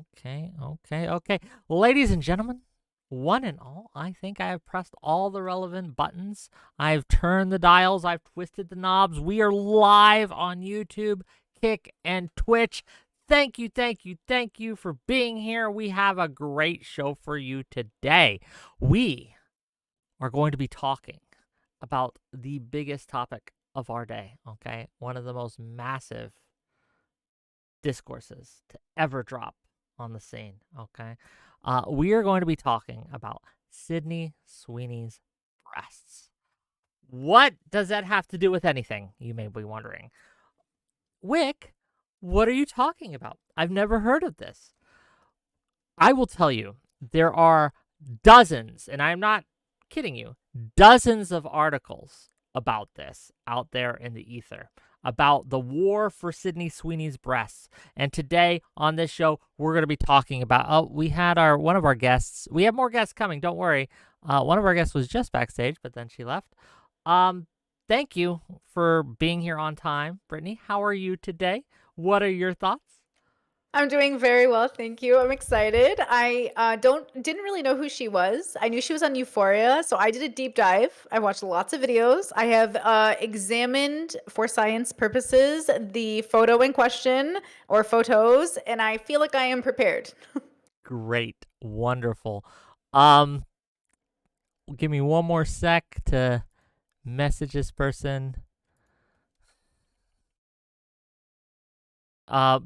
Okay. Ladies and gentlemen, one and all, I think I have pressed all the relevant buttons. I've turned the dials. I've twisted the knobs. We are live on YouTube, Kick, and Twitch. Thank you for being here. We have a great show for you today. We are going to be talking about the biggest topic of our day, okay? One of the most massive discourses to ever drop on the scene, okay? We are going to be talking about Sidney Sweeney's breasts. What does that have to do with anything, you may be wondering? Wick, what are you talking about? I've never heard of this. I will tell you, there are dozens, and I'm not kidding you, dozens of articles about this out there in the ether, about the war for Sidney Sweeney's breasts. And today on this show, we're going to be talking about, we had one of our guests. We have more guests coming, don't worry. One of our guests was just backstage, but then she left. Thank you for being here on time. Brittany, how are you today? What are your thoughts? I'm doing very well, thank you. I'm excited. I didn't really know who she was. I knew she was on Euphoria, so I did a deep dive. I watched lots of videos. I have examined, for science purposes, the photo in question, or photos, and I feel like I am prepared. Great. Wonderful. Give me one more sec to message this person.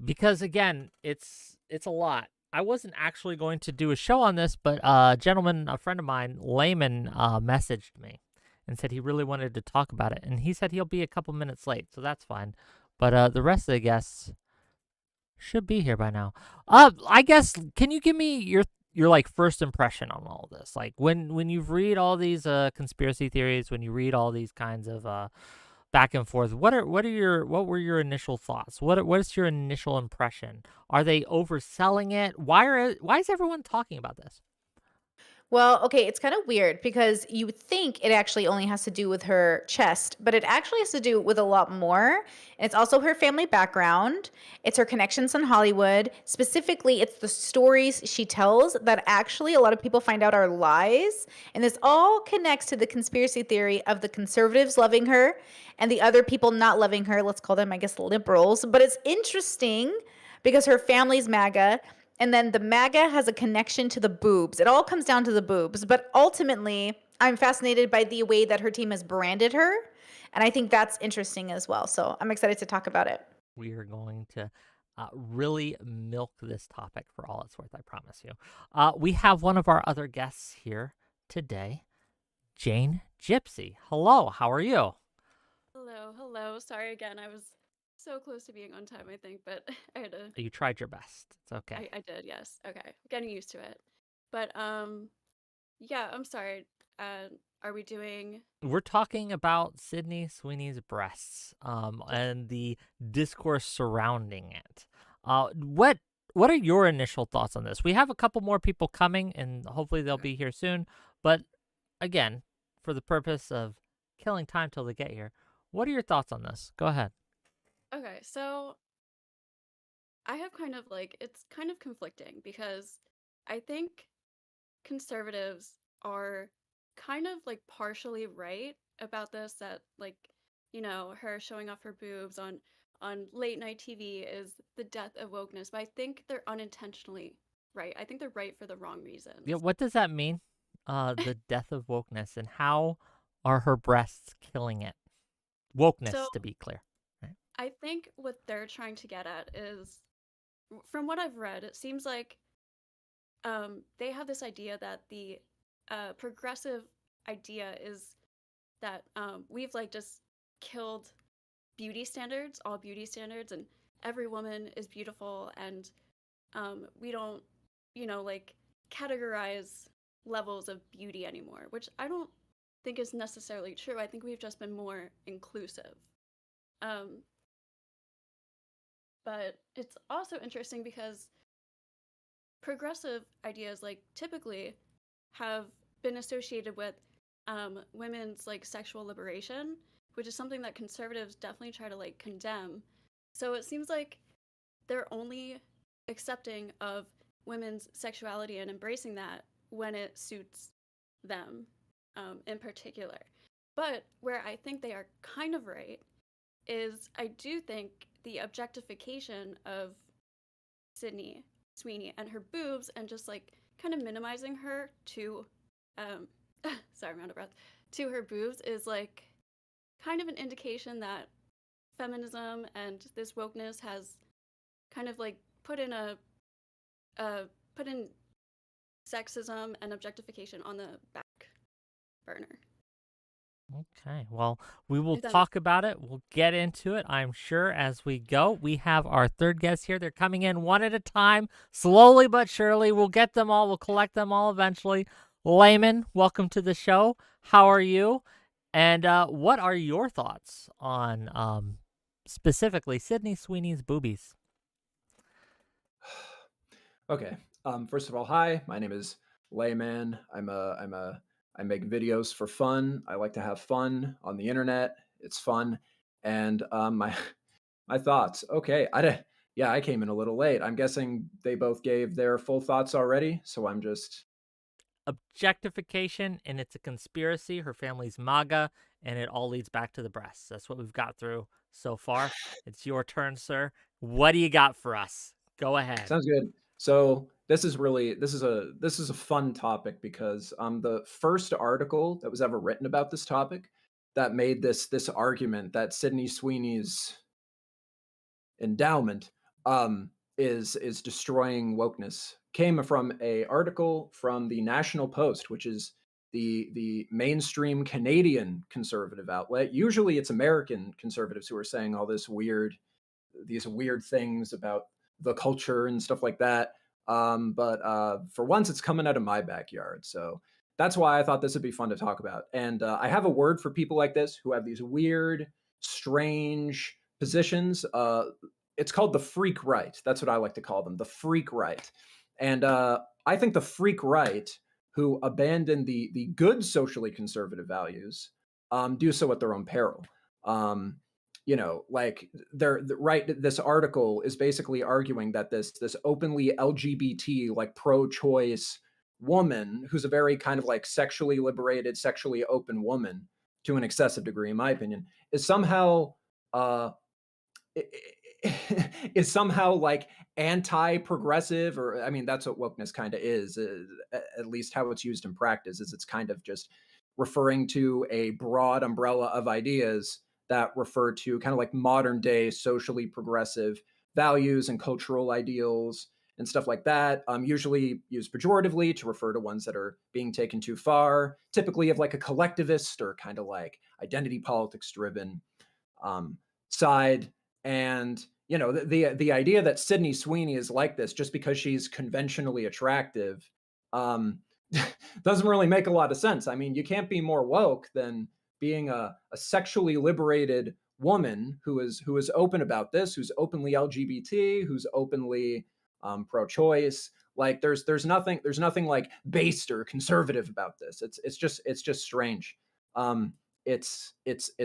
Because again, it's a lot. I wasn't actually going to do a show on this, but a friend of mine, Layman, messaged me and said he really wanted to talk about it. And he said he'll be a couple minutes late, so that's fine. But the rest of the guests should be here by now. I guess, can you give me your like first impression on all this? Like when you read all these conspiracy theories, when you read all these kinds of back and forth, what were your initial thoughts? What is your initial impression? Are they overselling it? Why is everyone talking about this? Well, okay, it's kind of weird because you would think it actually only has to do with her chest, but it actually has to do with a lot more. And it's also her family background, it's her connections in Hollywood. Specifically, it's the stories she tells that actually a lot of people find out are lies. And this all connects to the conspiracy theory of the conservatives loving her and the other people not loving her. Let's call them, I guess, liberals. But it's interesting because her family's MAGA. And then the MAGA has a connection to the boobs. It all comes down to the boobs. But ultimately, I'm fascinated by the way that her team has branded her. And I think that's interesting as well. So I'm excited to talk about it. We are going to really milk this topic for all it's worth, I promise you. We have one of our other guests here today, Jane Gypsy. Hello, how are you? Hello. Sorry again. I was so close to being on time, I think, but I had to. You tried your best. It's okay. I did, yes. Okay, getting used to it. But yeah. I'm sorry. Are we doing? We're talking about Sidney Sweeney's breasts, and the discourse surrounding it. What are your initial thoughts on this? We have a couple more people coming, and hopefully they'll be here soon. But again, for the purpose of killing time till they get here, what are your thoughts on this? Go ahead. Okay, so I have it's kind of conflicting because I think conservatives are kind of like partially right about this, that her showing off her boobs on late night TV is the death of wokeness, but I think they're unintentionally right. I think they're right for the wrong Yeah, reasons. what does that mean? The death of wokeness, and how are her breasts killing it? So Wokeness, to be clear. Right? I think what they're trying to get at is, from what I've read, it seems like they have this idea that the progressive idea is that we've like just killed all beauty standards, and every woman is beautiful, and we don't, like categorize levels of beauty anymore, which I don't think is necessarily true. I think we've just been more inclusive. Um, but it's also interesting because progressive ideas like typically have been associated with women's like sexual liberation, which is something that conservatives definitely try to like condemn. So it seems like they're only accepting of women's sexuality and embracing that when it suits them in particular. But where I think they are kind of right is I do think the objectification of Sidney Sweeney and her boobs and just like kind of minimizing her to sorry, I'm out of breath, to her boobs is like kind of an indication that feminism and this wokeness has kind of like put in sexism and objectification on the back burner. Okay, well, we will If that talk about it. We'll get into it, I'm sure, as we go. We have our third guest here. They're coming in one at a time, slowly but surely. We'll get them all. We'll collect them all eventually. 𝕾𝖍𝖎, welcome to the show. How are you? And what are your thoughts on specifically Sidney Sweeney's boobies? Okay. First of all, hi. My name is 𝕾𝖎𝖎. I make videos for fun. I like to have fun on the internet. It's fun. And my thoughts. Okay. I came in a little late. I'm guessing they both gave their full thoughts already. So I'm just Objectification, and it's a conspiracy. Her family's MAGA, and it all leads back to the breasts. That's what we've got through so far. It's your turn, sir. What do you got for us? Go ahead. Sounds good. So this is a fun topic because the first article that was ever written about this topic that made this argument that Sidney Sweeney's endowment is destroying wokeness came from a article from the National Post, which is the mainstream Canadian conservative outlet. Usually it's American conservatives who are saying all these weird things about the culture and stuff like that. But for once, it's coming out of my backyard. So that's why I thought this would be fun to talk about. And I have a word for people like this who have these weird, strange positions. It's called the freak right. That's what I like to call them, the freak right. And I think the freak right who abandon the good socially conservative values do so at their own peril. Like this article is basically arguing that this openly LGBT, like pro-choice woman who's a very kind of like sexually liberated, sexually open woman to an excessive degree, in my opinion, is somehow like anti-progressive, or I mean, that's what wokeness kind of is, at least how it's used in practice, is it's kind of just referring to a broad umbrella of ideas that refer to kind of like modern day socially progressive values and cultural ideals and stuff like that, usually used pejoratively to refer to ones that are being taken too far, typically of like a collectivist or kind of like identity politics driven side. And the idea that Sidney Sweeney is like this just because she's conventionally attractive doesn't really make a lot of sense. I mean, you can't be more woke than being a sexually liberated woman who is open about this, who's openly LGBT, who's openly pro-choice. Like there's nothing like based or conservative about this. It's just strange. It's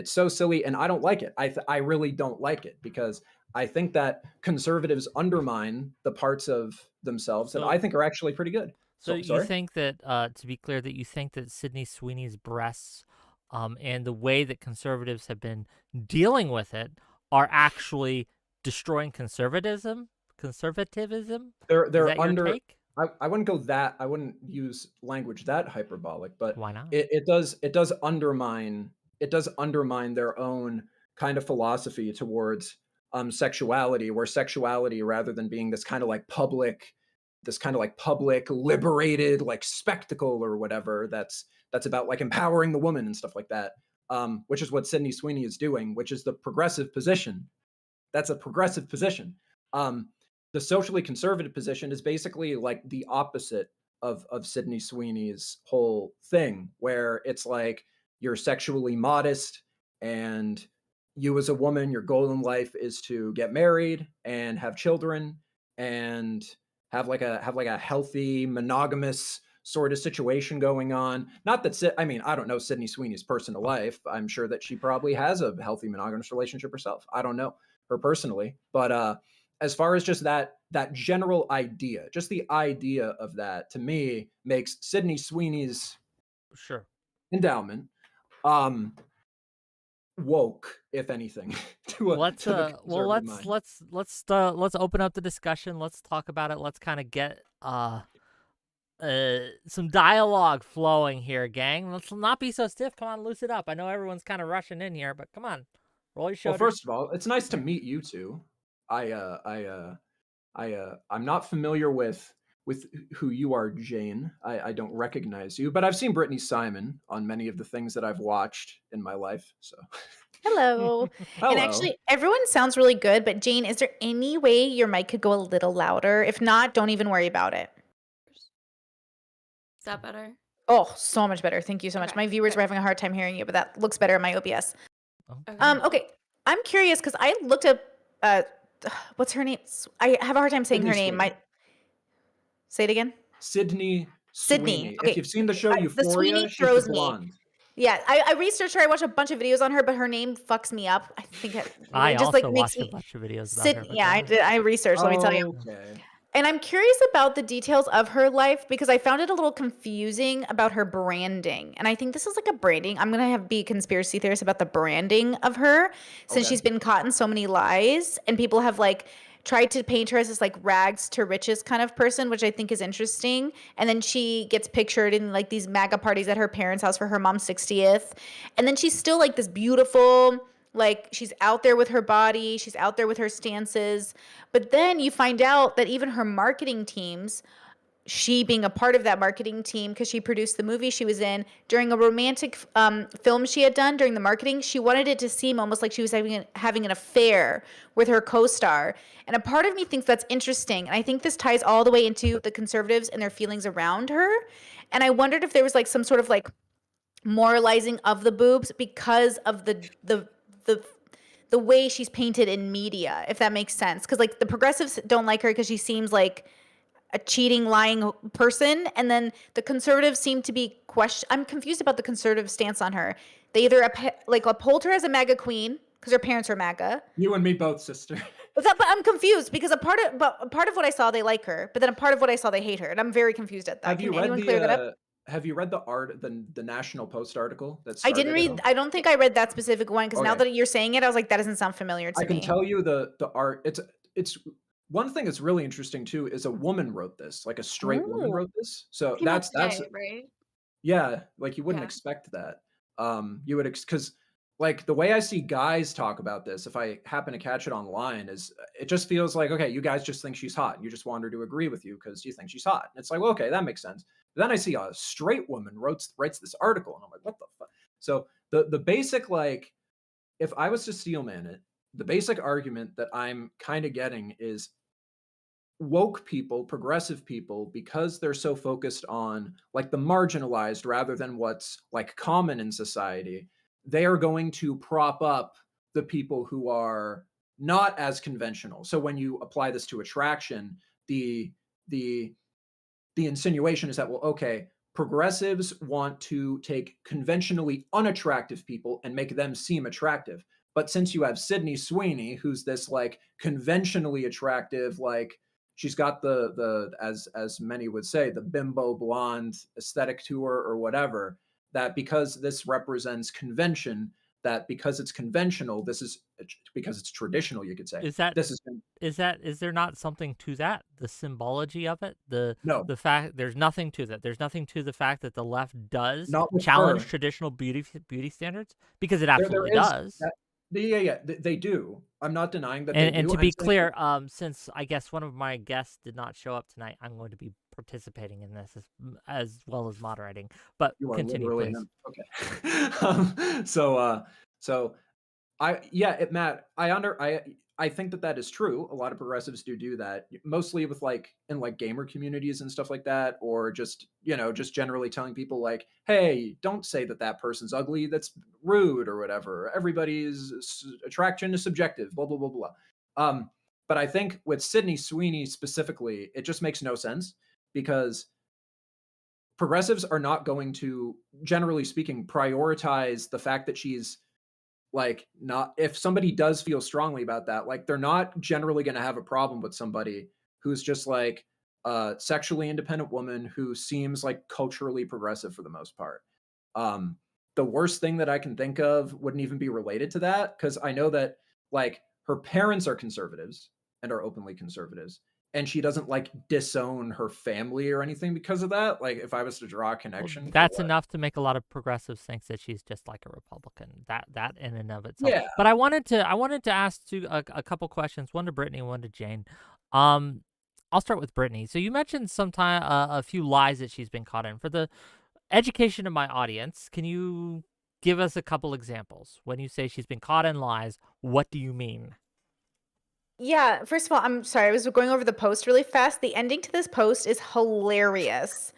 so silly, and I don't like it. I really don't like it because I think that conservatives undermine the parts of themselves that I think are actually pretty good. So you sorry? think that, to be clear, that you think that Sidney Sweeney's breasts and the way that conservatives have been dealing with it are actually destroying conservatism? They're Is that your under. take? I wouldn't go that. I wouldn't use language that hyperbolic, but Why not? it does undermine their own kind of philosophy towards sexuality, where sexuality, rather than being this kind of like public liberated like spectacle or whatever, that's about like empowering the woman and stuff like that, which is what Sidney Sweeney is doing, which is the progressive position. That's a progressive position. The socially conservative position is basically like the opposite of Sidney Sweeney's whole thing, where it's like you're sexually modest, and you as a woman, your goal in life is to get married and have children and have like a healthy monogamous sort of situation going on. Not that I mean, I don't know Sidney Sweeney's personal life. I'm sure that she probably has a healthy monogamous relationship herself. I don't know her personally, but as far as just that general idea, just the idea of that, to me, makes Sydney Sweeney's Sure. endowment woke, if anything, to Let's the well conservative mind. let's open up the discussion. Let's talk about it. Let's kind of get some dialogue flowing here, gang. Let's not be so stiff. Come on, loosen up. I know everyone's kind of rushing in here, but come on, roll your Well, shoulders. first of all, it's nice to meet you two. I'm not familiar with who you are, Jane. I don't recognize you, but I've seen Brittany Simon on many of the things that I've watched in my life. So, Hello. And hello. actually, everyone sounds really good, but Jane, is there any way your mic could go a little louder? If not, don't even worry about it. Is that better? Oh, so much better. Thank you so much. Okay, My viewers good. were having a hard time hearing you, but that looks better in my OBS. Okay. Okay. I'm curious because I looked up what's her name? I have a hard time saying Sydney her name. Sweeney. Say it again. Sydney Sydney. Sweeney. Okay. If you've seen the show The Euphoria, Sweeney she's throws the me. blonde. Yeah, I researched her. I watched a bunch of videos on her, but her name fucks me up. I think it I just also like makes watched a me bunch of videos about her. Sydney. but Yeah, go I ahead. did. I researched. Let me tell you. Okay. And I'm curious about the details of her life because I found it a little confusing about her branding. And I think this is like a branding. I'm going to be a conspiracy theorist about the branding of her since Okay. she's been caught in so many lies and people have like tried to paint her as this like rags to riches kind of person, which I think is interesting. And then she gets pictured in like these MAGA parties at her parents' house for her mom's 60th. And then she's still like this beautiful, like she's out there with her body, she's out there with her stances. But then you find out that even her marketing teams, she being a part of that marketing team because she produced the movie she was in during a romantic film she had done during the marketing, she wanted it to seem almost like she was having an affair with her co-star. And a part of me thinks that's interesting. And I think this ties all the way into the conservatives and their feelings around her. And I wondered if there was like some sort of like moralizing of the boobs because of the way she's painted in media, if that makes sense. Because like the progressives don't like her because she seems like a cheating, lying person, and then the conservatives seem to be I'm confused about the conservative stance on her. They either uphold her as a MAGA queen because her parents are MAGA. You and me both, sister. But I'm confused because a part of what I saw they like her, but then a part of what I saw they hate her, and I'm very confused at that. Have Can you read anyone clear that up? have you read the National Post article that I didn't started it read. all? I don't think I read that specific one because now Okay. that you're saying it, I was like, that doesn't sound familiar to I can me. tell you the art. It's one thing that's really interesting too is a woman wrote this, like a straight woman Ooh. wrote this. So Came out that's today, right? yeah, like you wouldn't Yeah. expect that. You would because like the way I see guys talk about this, if I happen to catch it online, is it just feels like, okay, you guys just think she's hot and you just want her to agree with you because you think she's hot. And it's like, well, okay, that makes sense. But then I see a straight woman writes this article and I'm like, what the fuck? So the basic, like, if I was to steelman it, the basic argument that I'm kind of getting is woke people, progressive people, because they're so focused on like the marginalized rather than what's like common in society, they are going to prop up the people who are not as conventional. So when you apply this to attraction, the the insinuation is that, well, okay, progressives want to take conventionally unattractive people and make them seem attractive. But since you have Sydney Sweeney, who's this like conventionally attractive, like she's got the as many would say, the bimbo blonde aesthetic to her or whatever, that because this represents convention, that because it's conventional, this is because it's traditional, you could say. Is that this is there not something to that? The symbology of it? no, The fact there's nothing to that. There's nothing to the fact that the left does not with challenge her. traditional beauty standards because it There absolutely is does. yeah, they do. I'm not denying that they And do. to be I'm saying clear, since I guess one of my guests did not show up tonight, I'm going to be participating in this as well as moderating. But you are continue, literally please. him. Okay. So Matt, I think that is true. A lot of progressives do that, mostly with like in like gamer communities and stuff like that, or just just generally telling people like, hey, don't say that person's ugly. That's rude or whatever. Everybody's attraction is subjective. Blah blah blah blah. But I think with Sydney Sweeney specifically, it just makes no sense because progressives are not going to, generally speaking, prioritize the fact that she's like, not if somebody does feel strongly about that, like, they're not generally going to have a problem with somebody who's just like a sexually independent woman who seems like culturally progressive for the most part. Um, the worst thing that I can think of wouldn't even be related to that, because I know that like her parents are conservatives and are openly conservatives, and she doesn't like disown her family or anything because of that. Like, if I was to draw a Well, connection for that's what, enough to make a lot of progressives think that she's just like a Republican. That in and of itself. yeah, But I wanted to ask two a couple questions, one to Brittany, one to Jane. Um, I'll start with Brittany. So you mentioned sometime a few lies that she's been caught in. For the education of my audience, can you give us a couple examples? When you say she's been caught in lies, what do you mean? Yeah, first of all, I'm sorry, I was going over the post really fast. The ending to this post is hilarious.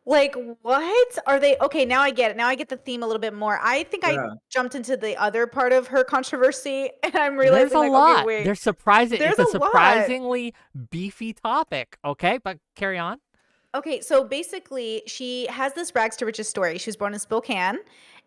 Like, what are they? Okay, now I get it. Now I get the theme a little bit more. I think I yeah. jumped into the other part of her controversy, and I'm There's realizing, a like, okay, lot. wait, There's surprising. there's It's a a lot. surprisingly beefy topic. Okay, but carry on. Okay, so basically, she has this rags to riches story. She was born in Spokane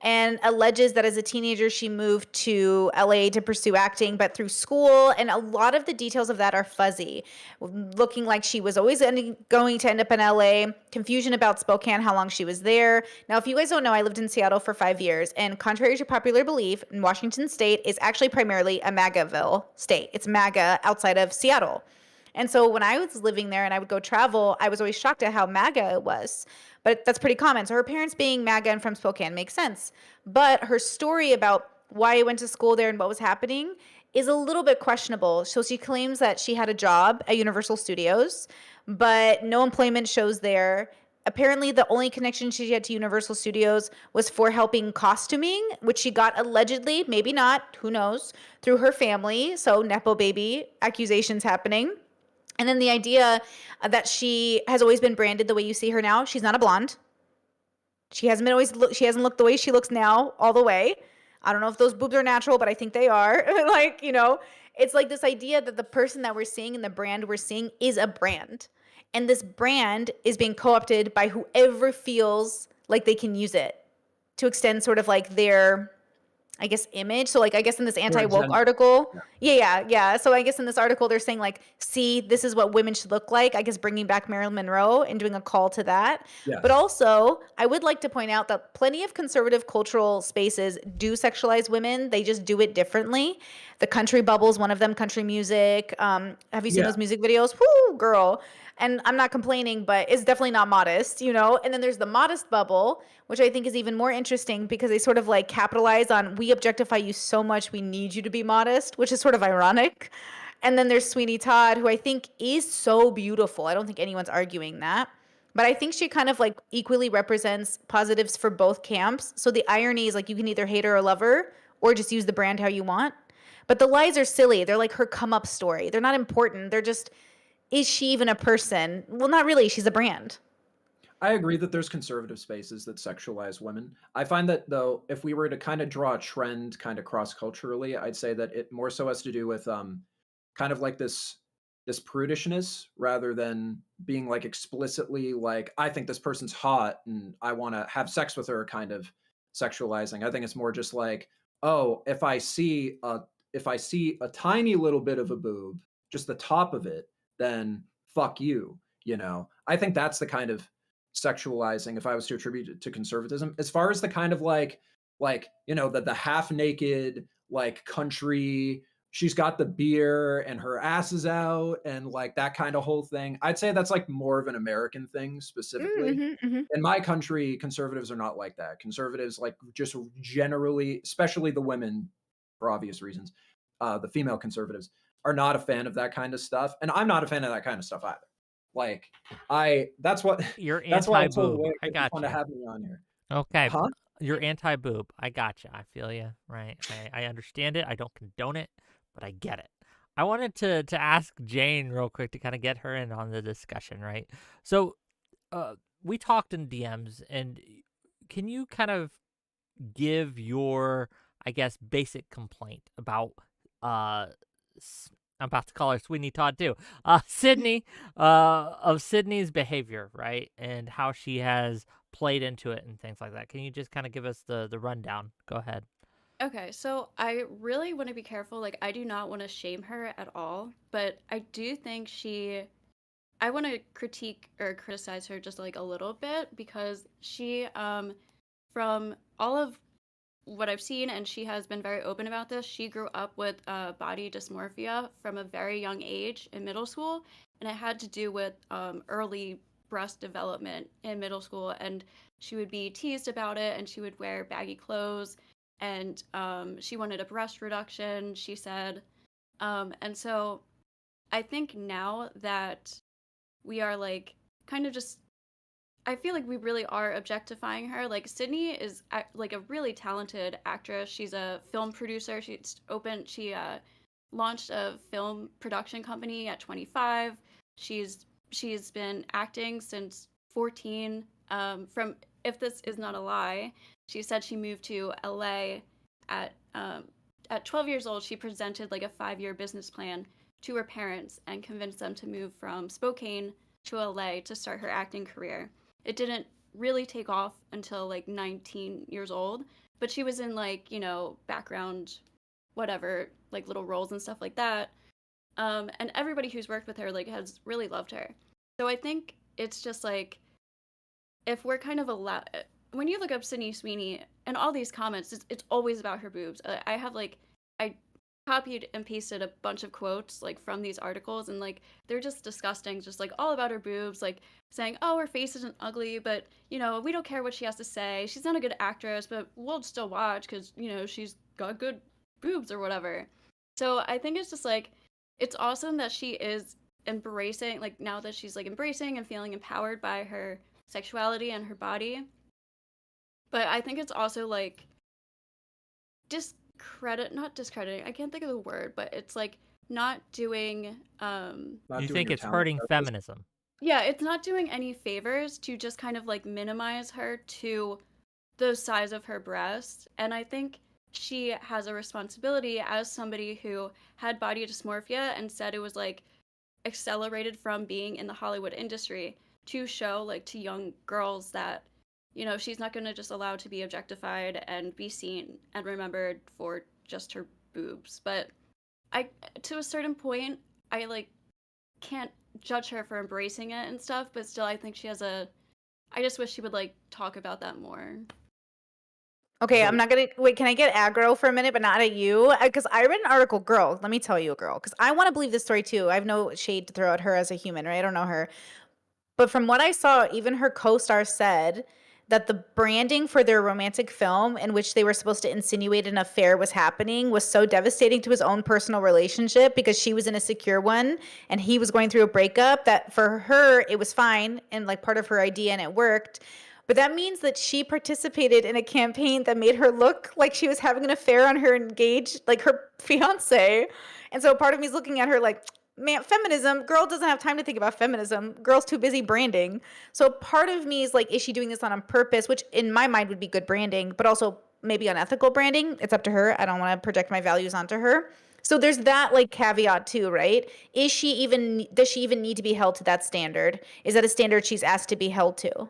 and alleges that as a teenager, she moved to LA to pursue acting, but through school. And a lot of the details of that are fuzzy, looking like she was always going to end up in LA, confusion about Spokane, how long she was there. Now, if you guys don't know, I lived in Seattle for 5 years. And contrary to popular belief, Washington State is actually primarily a MAGAville state. It's MAGA outside of Seattle. And so when I was living there and I would go travel, I was always shocked at how MAGA it was. But that's pretty common. So her parents being MAGA and from Spokane makes sense. But her story about why I went to school there and what was happening is a little bit questionable. So she claims that she had a job at Universal Studios, but no employment shows there. Apparently, the only connection she had to Universal Studios was for helping costuming, which she got allegedly, maybe not, who knows, through her family. So Nepo baby accusations happening. And then the idea that she has always been branded the way you see her now. She's not a blonde. She hasn't been always she hasn't looked the way she looks now all the way. I don't know if those boobs are natural, but I think they are. Like, it's like this idea that the person that we're seeing and the brand we're seeing is a brand. And this brand is being co-opted by whoever feels like they can use it to extend sort of like their, I guess, image. So like, I guess in this Their anti-woke agenda. article, Yeah. yeah. So I guess in this article, they're saying like, see, this is what women should look like. I guess bringing back Marilyn Monroe and doing a call to that. But Yes. also, I would like to point out that plenty of conservative cultural spaces do sexualize women. They just do it differently. The country bubble is one of them, country music. Have you seen Yeah. those music videos? Whoo, girl. And I'm not complaining, but it's definitely not modest. And then there's the modest bubble, which I think is even more interesting because they sort of like capitalize on, we objectify you so much, we need you to be modest, which is sort of ironic. And then there's Sweeney Todd, who I think is so beautiful. I don't think anyone's arguing that. But I think she kind of like equally represents positives for both camps. So the irony is like you can either hate her or love her or just use the brand how you want. But the lies are silly. They're like her come up story. They're not important. They're just, is she even a person? Well, not really. She's a brand. I agree that there's conservative spaces that sexualize women. I find that, though, if we were to kind of draw a trend kind of cross-culturally, I'd say that it more so has to do with kind of like this prudishness rather than being like explicitly like, I think this person's hot and I want to have sex with her kind of sexualizing. I think it's more just like, oh, if I see a tiny little bit of a boob, just the top of it, then fuck you. I think that's the kind of sexualizing if I was to attribute it to conservatism. As far as the kind of the half naked like country, she's got the beer and her ass is out and like that kind of whole thing, I'd say that's like more of an American thing specifically. Mm-hmm. In my country, conservatives are not like that. Conservatives, like, just generally, especially the women, for obvious reasons, the female conservatives are not a fan of that kind of stuff, and I'm not a fan of that kind of stuff either. Like, that's what You're that's why I told anti-boob. Wick I it's got fun to you. have me on here. Okay, Huh? you're anti-boob. I got you. I feel you. Right. I understand it. I don't condone it, but I get it. I wanted to ask Jane real quick to kind of get her in on the discussion, right? So, we talked in DMs, and can you kind of give your, I guess, basic complaint about I'm about to call her Sweeney Todd too. Sidney, of Sydney's behavior, right, and how she has played into it and things like that. Can you just kind of give us the rundown? Go ahead. Okay, so I really want to be careful. Like, I do not want to shame her at all, but I do think I want to critique or criticize her just like a little bit because from all of what I've seen, and she has been very open about this, she grew up with body dysmorphia from a very young age in middle school, and it had to do with early breast development in middle school, and she would be teased about it, and she would wear baggy clothes, and she wanted a breast reduction, she said. And so I think now that we are like kind of just I feel like we really are objectifying her. Like Sidney is like a really talented actress. She's a film producer. She launched a film production company at 25. She's been acting since 14. From If this is not a lie, she said she moved to LA at um, at 12 years old. She presented like a 5-year business plan to her parents and convinced them to move from Spokane to LA to start her acting career. It didn't really take off until like 19 years old, but she was in like, background, whatever, like little roles and stuff like that. And everybody who's worked with her like has really loved her. So I think it's just like if we're kind of allowed, when you look up Sydney Sweeney and all these comments, it's always about her boobs. I copied and pasted a bunch of quotes like from these articles, and like they're just disgusting, just like all about her boobs, like saying, oh, her face isn't ugly, but we don't care what she has to say, she's not a good actress, but we'll still watch because she's got good boobs or whatever. So I think it's just like it's awesome that she is embracing, like now that she's like embracing and feeling empowered by her sexuality and her body. But I think it's also like not discrediting, I can't think of the word, but it's like not doing Not You doing think your it's talent hurting justice. feminism? yeah, it's not doing any favors to just kind of like minimize her to the size of her breast. And I think she has a responsibility as somebody who had body dysmorphia and said it was like accelerated from being in the Hollywood industry to show like to young girls that she's not going to just allow to be objectified and be seen and remembered for just her boobs. But I to a certain point I like can't judge her for embracing it and stuff, but still I think she has a I just wish she would like talk about that more. Okay, I'm So not gonna wait. Can I get aggro for a minute, but not at you? Because I read an article, girl. Let me tell you, girl. Because I want to believe this story too. I have no shade to throw at her as a human, right? I don't know her, but from what I saw, even her co-star said that the branding for their romantic film, in which they were supposed to insinuate an affair was happening, was so devastating to his own personal relationship because she was in a secure one and he was going through a breakup, that for her it was fine and like part of her idea and it worked. But that means that she participated in a campaign that made her look like she was having an affair on her engaged, like her fiance. And so part of me is looking at her like, man, feminism, girl doesn't have time to think about feminism. Girl's too busy branding. So part of me is like, is she doing this on purpose? Which in my mind would be good branding, but also maybe unethical branding. It's up to her. I don't want to project my values onto her. So there's that like caveat too, right? Does she even need to be held to that standard? Is that a standard she's asked to be held to?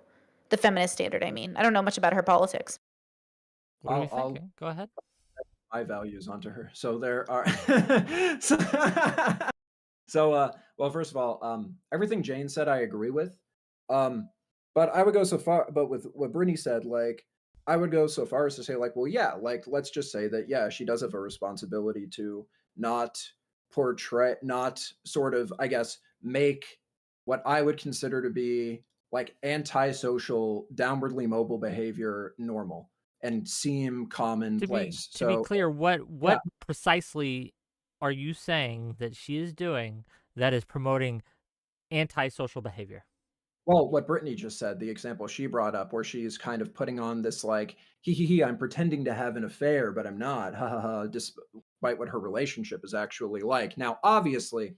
The feminist standard, I mean. I don't know much about her politics. What are we I'll thinking? Go ahead. my values onto her. So there are so, well, first of all, everything Jane said I agree with. Um, but I would go so far, but with what Brittany said, like I would go so far as to say, like, well, yeah, like let's just say that yeah, she does have a responsibility to not not sort of, I guess, make what I would consider to be like antisocial, downwardly mobile behavior normal and seem commonplace. To be So clear, what yeah, precisely are you saying that she is doing that is promoting antisocial behavior? well, what Brittany just said, the example she brought up, where she's kind of putting on this like, hee, I'm pretending to have an affair, but I'm not, ha ha ha, despite what her relationship is actually like. Now, obviously,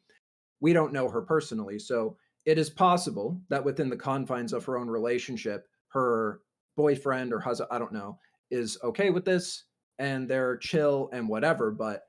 we don't know her personally, so it is possible that within the confines of her own relationship, her boyfriend or husband, I don't know, is okay with this and they're chill and whatever, but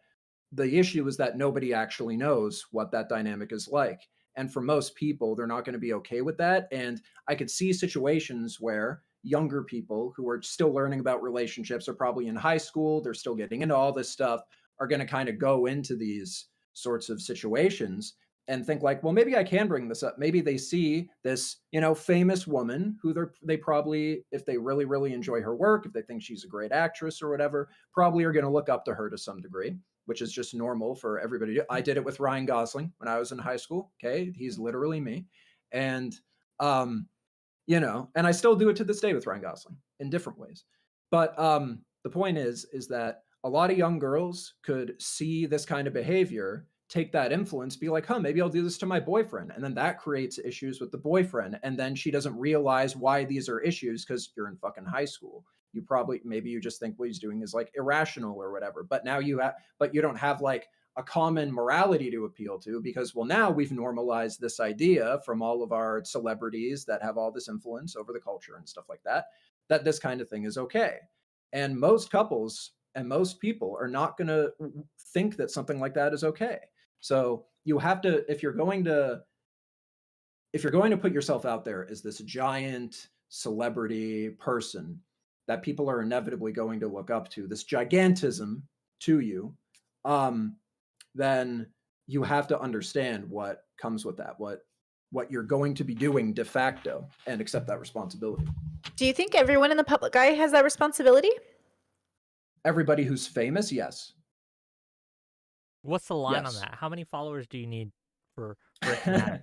the issue is that nobody actually knows what that dynamic is like. And for most people, they're not going to be okay with that. And I could see situations where younger people who are still learning about relationships, are probably in high school, they're still getting into all this stuff, are going to kind of go into these sorts of situations and think like, well, maybe I can bring this up. Maybe they see this, famous woman who they probably, if they really, really enjoy her work, if they think she's a great actress or whatever, probably are going to look up to her to some degree, which is just normal for everybody to do. I did it with Ryan Gosling when I was in high school. Okay. He's literally me. And, and I still do it to this day with Ryan Gosling in different ways. But the point is that a lot of young girls could see this kind of behavior, take that influence, be like, maybe I'll do this to my boyfriend. And then that creates issues with the boyfriend. And then she doesn't realize why these are issues because you're in fucking high school. Maybe you just think what he's doing is like irrational or whatever. But now you don't have like a common morality to appeal to because, well, now we've normalized this idea from all of our celebrities that have all this influence over the culture and stuff like that, that this kind of thing is okay. And most couples and most people are not going to think that something like that is okay. So you have to, if you're going to put yourself out there as this giant celebrity person that people are inevitably going to look up to, this gigantism to you, then you have to understand what comes with that, what you're going to be doing de facto, and accept that responsibility. Do you think everyone in the public eye has that responsibility? Everybody who's famous, yes. What's the line on Yes. that? How many followers do you need for it to matter?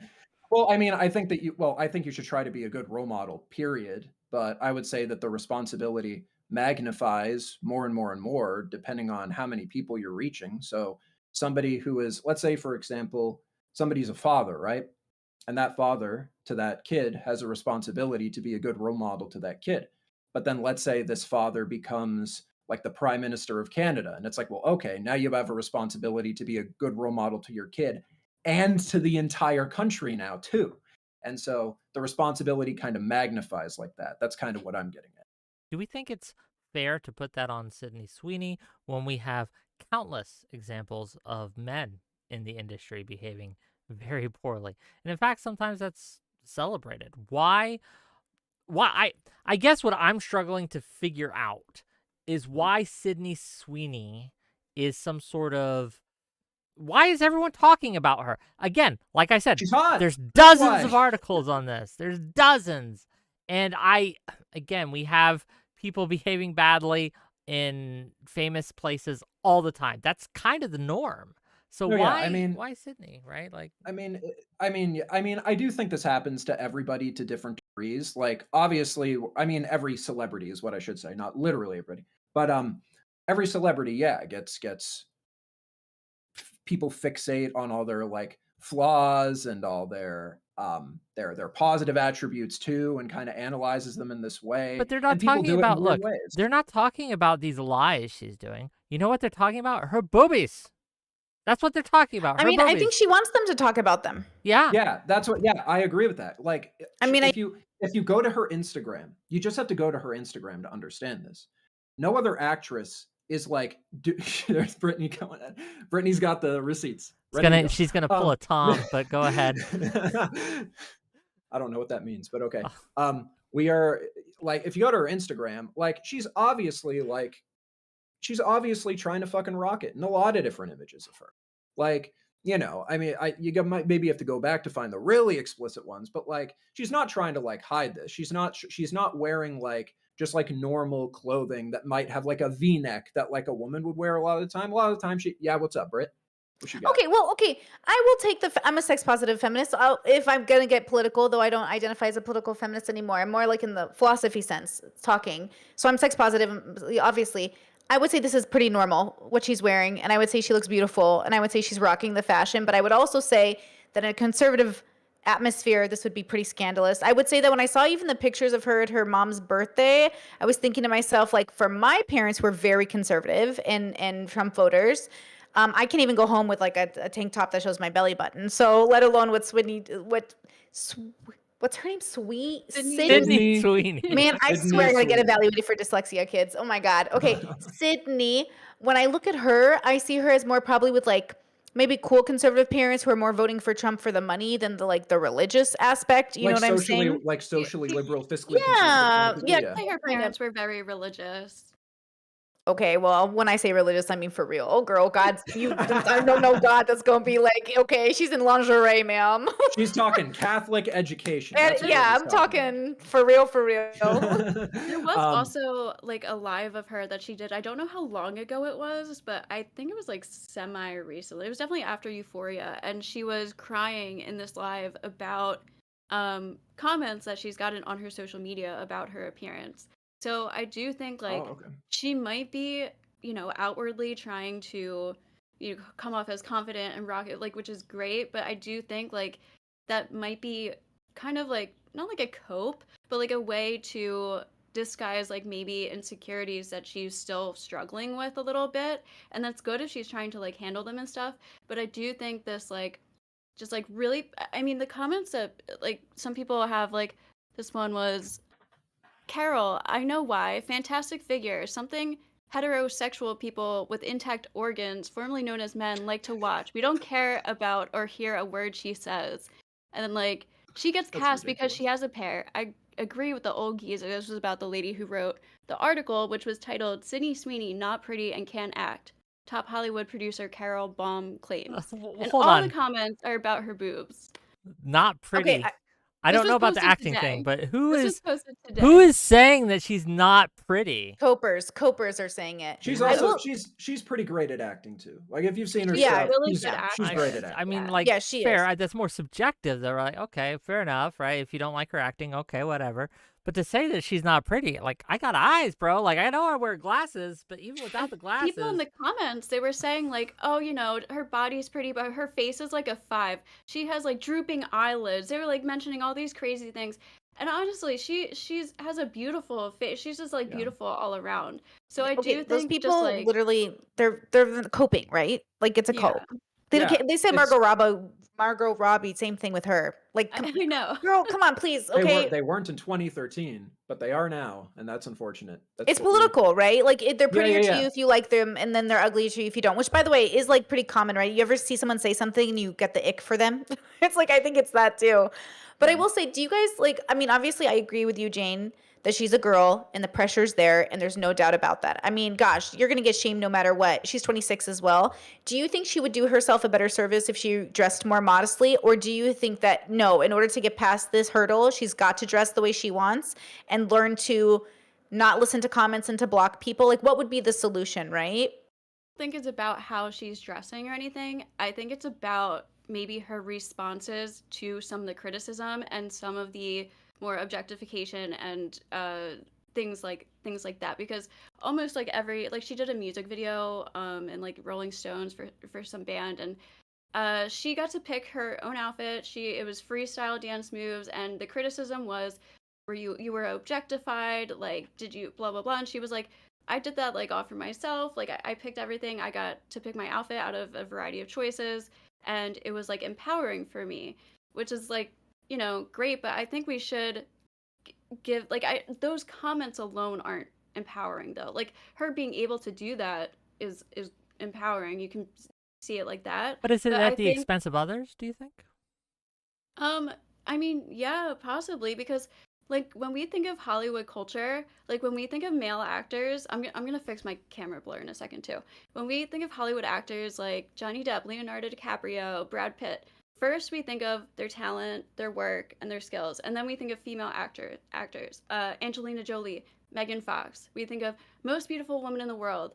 Well, I mean, I think you should try to be a good role model, period. But I would say that the responsibility magnifies more and more and more depending on how many people you're reaching. So somebody who is, let's say, for example, somebody's a father, right? And that father to that kid has a responsibility to be a good role model to that kid. But then let's say this father becomes like the Prime Minister of Canada. And it's like, well, okay, now you have a responsibility to be a good role model to your kid and to the entire country now too. And so the responsibility kind of magnifies like that. That's kind of what I'm getting at. Do we think it's fair to put that on Sidney Sweeney when we have countless examples of men in the industry behaving very poorly? And in fact, sometimes that's celebrated. Why I guess what I'm struggling to figure out is why Sidney Sweeney is some sort of, why is everyone talking about her? Again, like I said, She's hot. there's dozens Why? of articles on this. There's dozens. And we have people behaving badly in famous places all the time. That's kind of the norm. So why Sidney, right? Like, I mean, I do think this happens to everybody to different degrees. Like, obviously, I mean, every celebrity is what I should say, not literally everybody, but every celebrity, yeah, gets people fixate on all their like flaws and all their positive attributes too, and kind of analyzes them in this way. but they're not And people talking do it in about, weird look, ways. they're not talking about these lies she's doing. You know what they're talking about? Her boobies. That's what they're talking about. I Her mean, I boobies. think she wants them to talk about them. Yeah. Yeah, I agree with that. Like, I mean, if you go to her Instagram, you just have to go to her Instagram to understand this. No other actress is like, there's Brittany coming in. Brittany's got the receipts. She's gonna pull a Tom, but go ahead. I don't know what that means, but okay. We are like, if you go to her Instagram, like she's obviously trying to fucking rock it in a lot of different images of her. Like, I mean, you might maybe have to go back to find the really explicit ones, but like, she's not trying to like hide this. She's not wearing like just like normal clothing that might have like a V-neck that like a woman would wear a lot of the time. A lot of the time what's up, Britt? What you got? Okay, I will take I'm a sex positive feminist. If I'm gonna get political, though I don't identify as a political feminist anymore. I'm more like in the philosophy sense, talking. So I'm sex positive, obviously. I would say this is pretty normal, what she's wearing, and I would say she looks beautiful, and I would say she's rocking the fashion, but I would also say that in a conservative atmosphere, this would be pretty scandalous. I would say that when I saw even the pictures of her at her mom's birthday, I was thinking to myself, like, for my parents were very conservative and Trump voters. I can't even go home with like a tank top that shows my belly button. So let alone what's her name? Sidney Sweeney. Man, I Sidney swear I'm gonna get Sweeney. evaluated for dyslexia, kids. Oh my God. Okay, Sidney. When I look at her, I see her as more probably with like maybe cool conservative parents who are more voting for Trump for the money than the religious aspect. You know what I'm saying? Like Yeah, socially liberal, fiscally conservative kind of people. Yeah. Yeah. like her Kind of. parents were very religious. Okay, well, when I say religious, I mean for real. Oh, girl, God, I don't know God that's gonna be like, okay, she's in lingerie, ma'am. She's talking Catholic education. And That's what yeah, Brittany's I'm talking talking for real, for real. about. There was also like a live of her that she did. I don't know how long ago it was, but I think it was like semi recently. It was definitely after Euphoria, and she was crying in this live about comments that she's gotten on her social media about her appearance. So I do think like Oh, okay. she might be, outwardly trying to, come off as confident and rocket, like, which is great, but I do think like that might be kind of like not like a cope, but like a way to disguise like maybe insecurities that she's still struggling with a little bit. And that's good if she's trying to like handle them and stuff. But I do think this like just like really, I mean, the comments that like some people have, like this one was, Carol, I know why. Fantastic figure. Something heterosexual people with intact organs, formerly known as men, like to watch. We don't care about or hear a word she says. And then, like, she gets That's cast because ridiculous. she has a pair. I agree with the 𝕾𝖍𝖎𝖙. This was about the lady who wrote the article, which was titled Sidney Sweeney, Not Pretty and Can't Act. Top Hollywood producer Carol Baum claims. And Hold all the on. comments are about her boobs. Not Okay, pretty. I This don't was know about the posted acting thing, today. but who This was is posted today. who is saying that she's not pretty? Copers are saying it. She's I also will- she's pretty great at acting too. Like if you've seen her She's a stuff, really she's, good she's actress. great at acting. I mean, Yeah. like, Yeah, she fair. is. That's more subjective. They're like, okay, fair enough, right? If you don't like her acting, okay, whatever. But to say that she's not pretty, like, I got eyes, bro. Like, I know I wear glasses, but even without the glasses, People in the comments, they were saying like, oh, her body's pretty, but her face is like a 5. She has like drooping eyelids. They were like mentioning all these crazy things. And honestly, she's has a beautiful face. She's just like Yeah. beautiful all around. So I Okay, do those think people just like literally they're coping, right? Like it's a yeah, cope. They Yeah, they said it's- Margot Robbie, same thing with her. Like, I know. girl, come on, please. they Okay, weren't in 2013, but they are now, and that's unfortunate. That's it's what we- political, right? Like they're prettier to yeah. you if you like them, and then they're ugly to you if you don't. Which, by the way, is like pretty common, right? You ever see someone say something and you get the ick for them? It's like I think it's that too. But I Yeah. will say, do you guys like? I mean, obviously, I agree with you, Jane, that she's a girl and the pressure's there, and there's no doubt about that. I mean, gosh, you're gonna get shamed no matter what. She's 26 as well. Do you think she would do herself a better service if she dressed more modestly, or do you think that no, in order to get past this hurdle, she's got to dress the way she wants and learn to not listen to comments and to block people? Like, what would be the solution, right? Think it's about how she's dressing or anything. I think it's about maybe her responses to some of the criticism and some of the more objectification and things like that, because almost like every, like, she did a music video in like Rolling Stones for some band, and she got to pick her own outfit. It was freestyle dance moves, and the criticism was, you were objectified, like, did you blah blah blah. And she was like, I did that like all for myself. Like I picked everything. I got to pick my outfit out of a variety of choices, and it was like empowering for me, which is like, great. But I think we should give like those comments alone aren't empowering though. Like her being able to do that is empowering. You can see it like that. but is it But at I the think, expense of others? Do you think? I mean, yeah, possibly, because like when we think of Hollywood culture, like when we think of male actors, I'm gonna fix my camera blur in a second too. When we think of Hollywood actors like Johnny Depp, Leonardo DiCaprio, Brad Pitt, first we think of their talent, their work, and their skills, and then we think of female actors, Angelina Jolie, Megan Fox. We think of most beautiful woman in the world,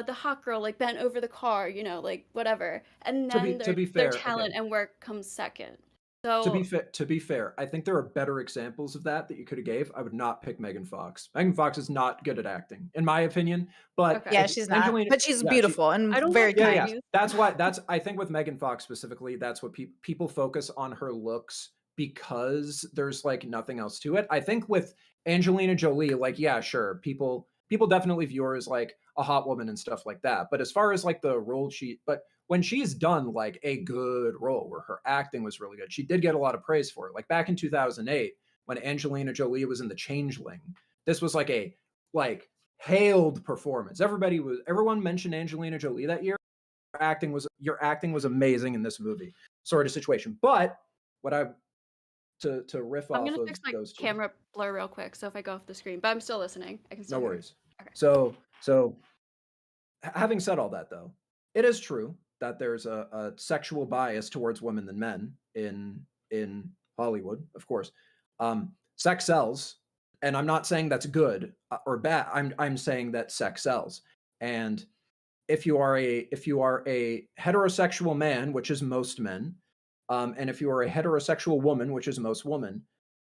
the hot girl like bent over the car, like whatever, and To be- then to be their fair, talent okay. and work comes second. To be fair, I think there are better examples of that you could have gave. I would not pick Megan Fox. Megan Fox is not good at acting, in my opinion. But Okay. Yeah, if she's not, Angelina, but she's yeah, beautiful and I don't very like yeah, kind. yeah. That's why. I think with Megan Fox specifically, that's what people focus on her looks because there's like nothing else to it. I think with Angelina Jolie, like yeah, sure, people definitely view her as like a hot woman and stuff like that. But as far as like the role but when she's done like a good role where her acting was really good, she did get a lot of praise for it. Like back in 2008, when Angelina Jolie was in The Changeling, this was like a hailed performance. Everyone mentioned Angelina Jolie that year. acting was amazing in this movie, sort of situation. But what I to riff I'm off gonna of fix my those two. camera blur real quick, so if I go off the screen, but I'm still listening. I can still No hear. worries. Okay. So having said all that, though, it is true that there's a sexual bias towards women than men in Hollywood, of course. Sex sells, and I'm not saying that's good or bad. I'm saying that sex sells. And if you are a heterosexual man, which is most men, and if you are a heterosexual woman, which is most women,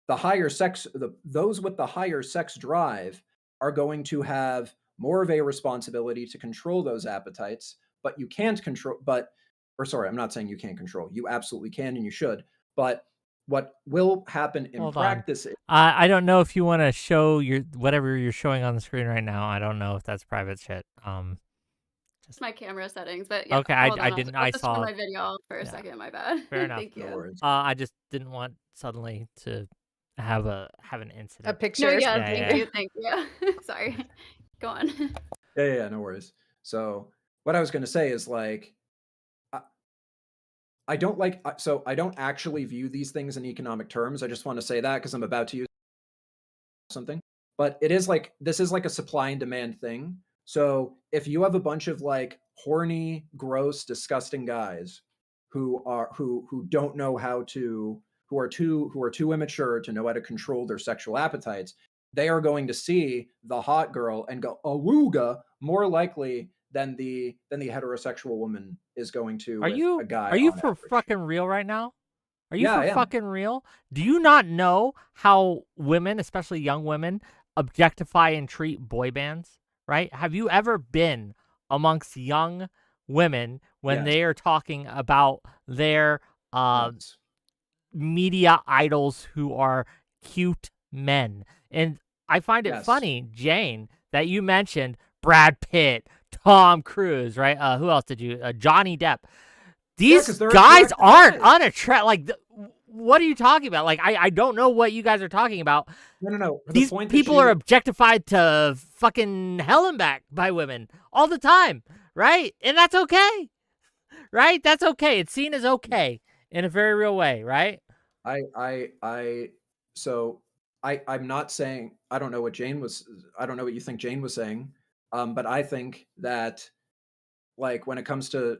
those with the higher sex drive are going to have more of a responsibility to control those appetites. But you can't control. I'm not saying you can't control. You absolutely can, and you should. But what will happen in Hold on. practice? I don't know if you want to show whatever you're showing on the screen right now. I don't know if that's private shit. Just my camera settings, but yeah. Okay, hold on, I didn't. I I'll just saw turn my video for a second. My bad. Fair enough. Thank you. No worries. I just didn't want suddenly to have an incident. A No, picture. yeah, thank you. Sorry. Go on. Yeah, no worries. So what I was going to say is like, I don't actually view these things in economic terms. I just want to say that because I'm about to use something. But this is like a supply and demand thing. So if you have a bunch of like horny, gross, disgusting guys who don't know who are too immature to know how to control their sexual appetites, they are going to see the hot girl and go awooga more likely than the heterosexual woman is going to. Are you a guy? Are you on for average. fucking real right now? Are you Yeah, I for am. fucking real? Do you not know how women, especially young women, objectify and treat boy bands? Right? Have you ever been amongst young women when Yes. they are talking about their Yes. media idols who are cute men? And I find it Yes. funny, Jane, that you mentioned Brad Pitt, Tom Cruise, right? Who else did you? Johnny Depp. These 'cause they're guys attractive aren't guys. unattractive. Like, what are you talking about? Like, I don't know what you guys are talking about. No. These people are objectified to fucking hell and back by women all the time, right? And that's okay, right? That's okay. It's seen as okay in a very real way, right? I'm not saying I don't know what you think Jane was saying, but I think that like when it comes to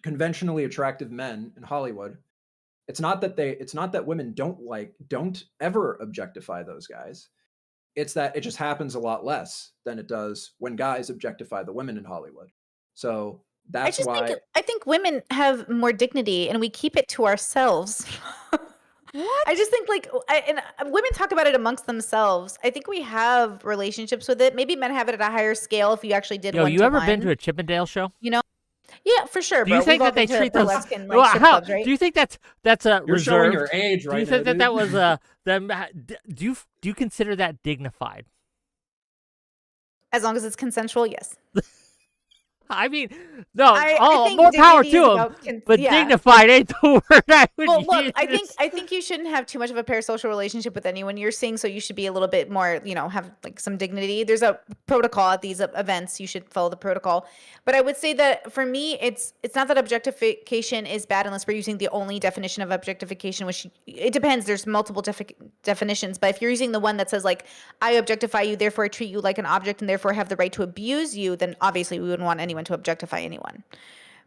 conventionally attractive men in Hollywood, it's not that women don't ever objectify those guys. It's that it just happens a lot less than it does when guys objectify the women in Hollywood. So that's why I think women have more dignity and we keep it to ourselves. What? I just think women talk about it amongst themselves. I think we have relationships with it. Maybe men have it at a higher scale if you actually did Yo, one you to ever been one. to a Chippendale show? You know? Yeah, for sure, Do bro. you think We've all that they been to treat those? burlesque and, Well, strip how clubs, right? do you think that's a you're showing reserved? your age Do right you think now, that dude. was them? Do you consider that dignified? As long as it's consensual, yes. I mean, no. I think More power dignity is to them. about But yeah. dignified ain't the word I would Well, use. look, I think you shouldn't have too much of a parasocial relationship with anyone you're seeing, so you should be a little bit more, have like some dignity. There's a protocol at these events. You should follow the protocol. But I would say that for me, it's not that objectification is bad unless we're using the only definition of objectification, which it depends. There's multiple definitions, but if you're using the one that says like, I objectify you, therefore I treat you like an object and therefore have the right to abuse you, then obviously we wouldn't want anyone to objectify anyone.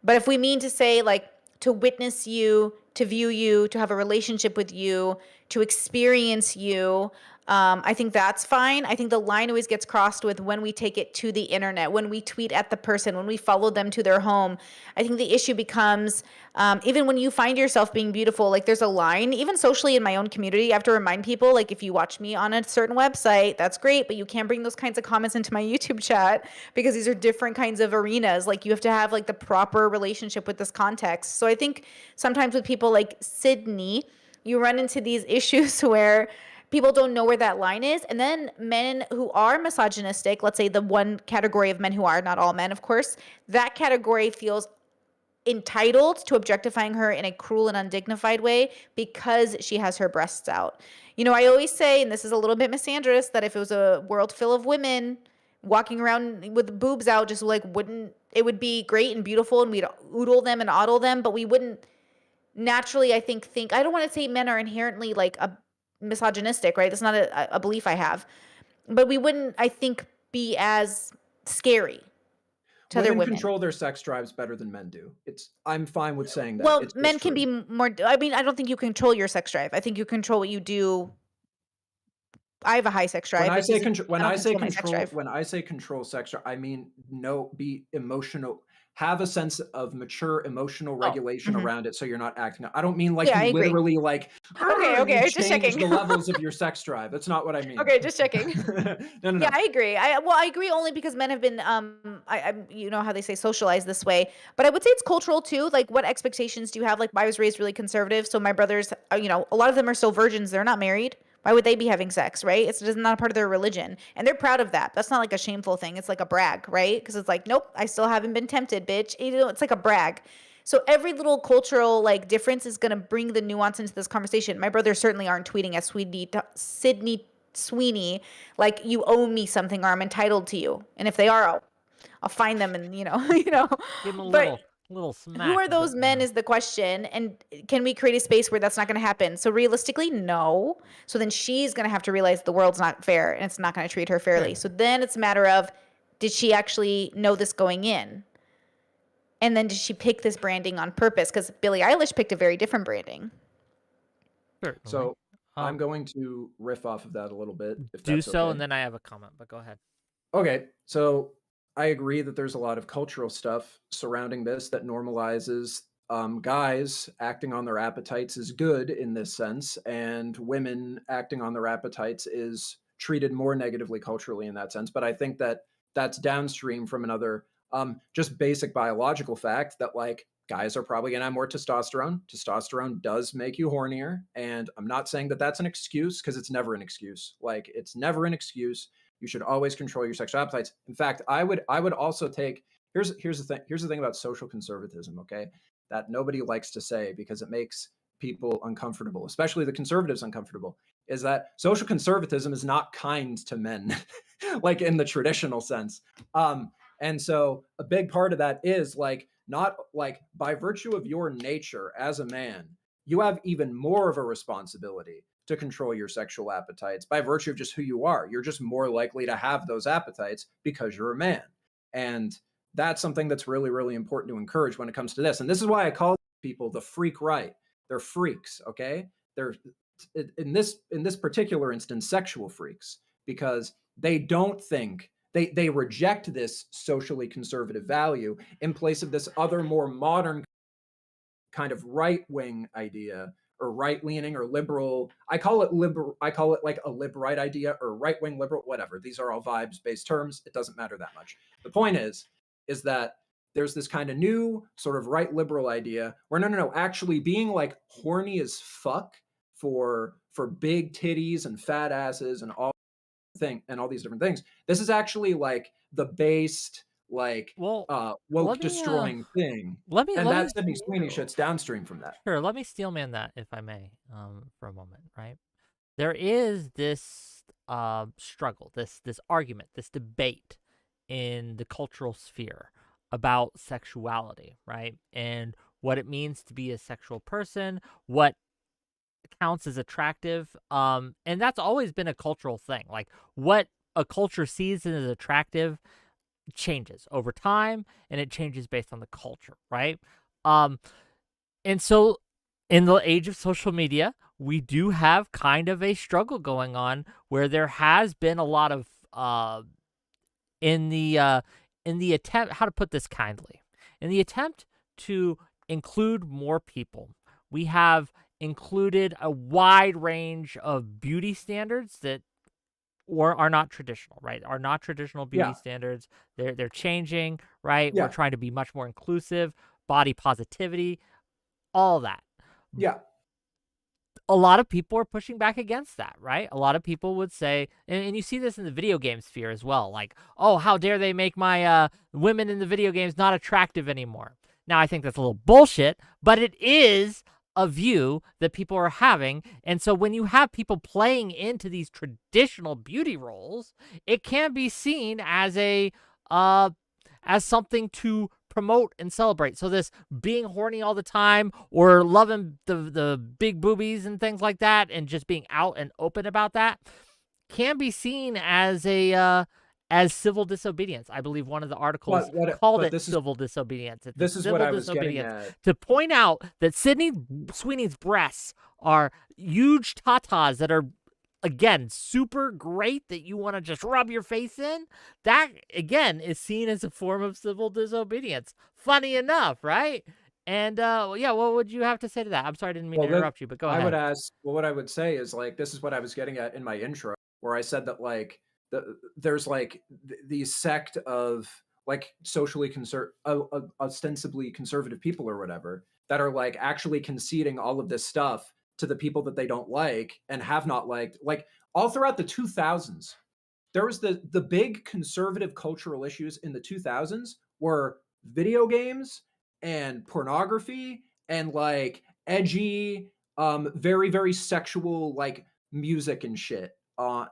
But if we mean to say like, to witness you, to view you, to have a relationship with you, to experience you, I think that's fine. I think the line always gets crossed with when we take it to the internet, when we tweet at the person, when we follow them to their home. I think the issue becomes even when you find yourself being beautiful, like there's a line, even socially in my own community, I have to remind people, like if you watch me on a certain website, that's great, but you can't bring those kinds of comments into my YouTube chat because these are different kinds of arenas. Like you have to have like the proper relationship with this context. So I think sometimes with people like Sidney, you run into these issues where people don't know where that line is. And then men who are misogynistic, let's say the one category of men who are, not all men, of course, that category feels entitled to objectifying her in a cruel and undignified way because she has her breasts out. I always say, and this is a little bit misandrous, that if it was a world full of women walking around with boobs out, just like wouldn't it would be great and beautiful, and we'd oodle them and oddle them, but we wouldn't naturally, I think, I don't want to say men are inherently like a misogynistic, right? That's not a belief I have, but we wouldn't, I think, be as scary to other Women women. control their sex drives better than men do. I'm fine with saying that. Well, It's men just can be true. more, I mean, I don't think you control your sex drive. I think you control what you do. I have a high sex drive. When I It say doesn't- control, when I don't I say control my sex control, drive. when I say control sex drive, I mean be emotional, have a sense of mature emotional regulation mhm. around it, so you're not acting. I don't mean like Yeah, I you agree. literally like Okay, you just change checking. the levels of your sex drive. That's not what I mean. Okay, just checking. No, no, Yeah, no. I agree. I agree only because men have been I you know how they say socialized this way, but I would say it's cultural too. Like, what expectations do you have? Like, I was raised really conservative, so my brothers, you know, a lot of them are still virgins. They're not married. Why would they be having sex, right? It's just not a part of their religion, and they're proud of that. That's not like a shameful thing. It's like a brag, right? Because it's like, nope, I still haven't been tempted, bitch. You know, it's like a brag. So every little cultural like difference is going to bring the nuance into this conversation. My brothers certainly aren't tweeting at Sidney Sweeney like, you owe me something or I'm entitled to you. And if they are, I'll find them and, you know, Give him a but little smack. who are but, those men is the question. And can we create a space where that's not going to happen? So realistically, no. So then she's going to have to realize the world's not fair and it's not going to treat her fairly. Sure. So then it's a matter of, did she actually know this going in? And then did she pick this branding on purpose? Because Billie Eilish picked a very different branding. Certainly. So I'm going to riff off of that a little bit, if do that's so, okay. and then I have a comment, but go ahead. Okay, so I agree that there's a lot of cultural stuff surrounding this that normalizes guys acting on their appetites is good in this sense, and women acting on their appetites is treated more negatively culturally in that sense. But I think that that's downstream from another just basic biological fact that like guys are probably going to have more testosterone. Testosterone does make you hornier, and I'm not saying that that's an excuse, because it's never an excuse. Like, it's never an excuse. You should always control your sexual appetites. In fact, I would also take here's the thing about social conservatism, okay? That nobody likes to say because it makes people uncomfortable, especially the conservatives uncomfortable, is that social conservatism is not kind to men, like in the traditional sense. And so a big part of that is like, not like by virtue of your nature as a man, you have even more of a responsibility to control your sexual appetites by virtue of just who you are. You're just more likely to have those appetites because you're a man. And that's something that's really, really important to encourage when it comes to this. And this is why I call people the freak right. They're freaks, okay? They're in this particular instance, sexual freaks, because they don't think they reject this socially conservative value in place of this other more modern kind of right-wing idea, or right-leaning or liberal. I call it like a lib-right idea, or right-wing liberal, whatever. These are all vibes-based terms. It doesn't matter that much. The point is that there's this kind of new sort of right liberal idea where no, actually being like horny as fuck for big titties and fat asses and all these different things. This is actually like the based, like woke destroying thing. And that Sidney Sweeney shit's downstream from that. Sure, let me steelman that, if I may, for a moment, right? There is this struggle, this argument, this debate in the cultural sphere about sexuality, right? And what it means to be a sexual person, what counts as attractive, and that's always been a cultural thing. Like, what a culture sees as attractive changes over time, and it changes based on the culture, right? And so in the age of social media, we do have kind of a struggle going on where there has been a lot of in the attempt, how to put this kindly, in the attempt to include more people, we have included a wide range of beauty standards that are not traditional, right? Are not traditional beauty standards. They're changing, right? Yeah. We're trying to be much more inclusive, body positivity, all that. Yeah. A lot of people are pushing back against that, right? A lot of people would say, and you see this in the video game sphere as well, like, oh, how dare they make my women in the video games not attractive anymore? Now, I think that's a little bullshit, but it is a view that people are having. And so when you have people playing into these traditional beauty roles, it can be seen as a as something to promote and celebrate. So this being horny all the time or loving the big boobies and things like that and just being out and open about that can be seen as a as civil disobedience. I believe one of the articles called it civil disobedience. This is what I was getting at. To point out that Sidney Sweeney's breasts are huge tatas that are, again, super great that you want to just rub your face in. That, again, is seen as a form of civil disobedience. Funny enough, right? And, yeah, what would you have to say to that? I'm sorry I didn't mean to interrupt you, but go ahead. I would ask, well, what I would say is, like, this is what I was getting at in my intro, where I said that, like, there's, like, these sect of, like, socially ostensibly conservative people or whatever that are, like, actually conceding all of this stuff to the people that they don't like and have not liked. Like, all throughout the 2000s, there was the big conservative cultural issues in the 2000s were video games and pornography and, like, edgy, very, very sexual, like, music and shit.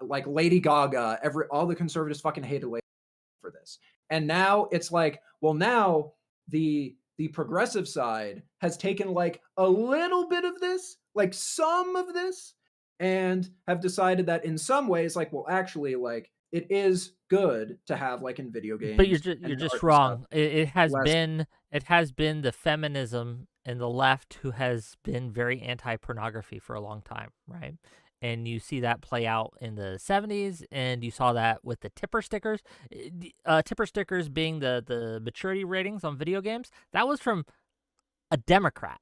Like Lady Gaga, all the conservatives fucking hated Lady Gaga for this. And now it's like, well, now the progressive side has taken, like, a little bit of this, like some of this, and have decided that in some ways, like, well, actually, like, it is good to have, like, in video games. But you're just wrong. It has been the feminism and the left who has been very anti-pornography for a long time, right? And you see that play out in the 70s, and you saw that with the tipper stickers. Tipper stickers being the maturity ratings on video games. That was from a Democrat,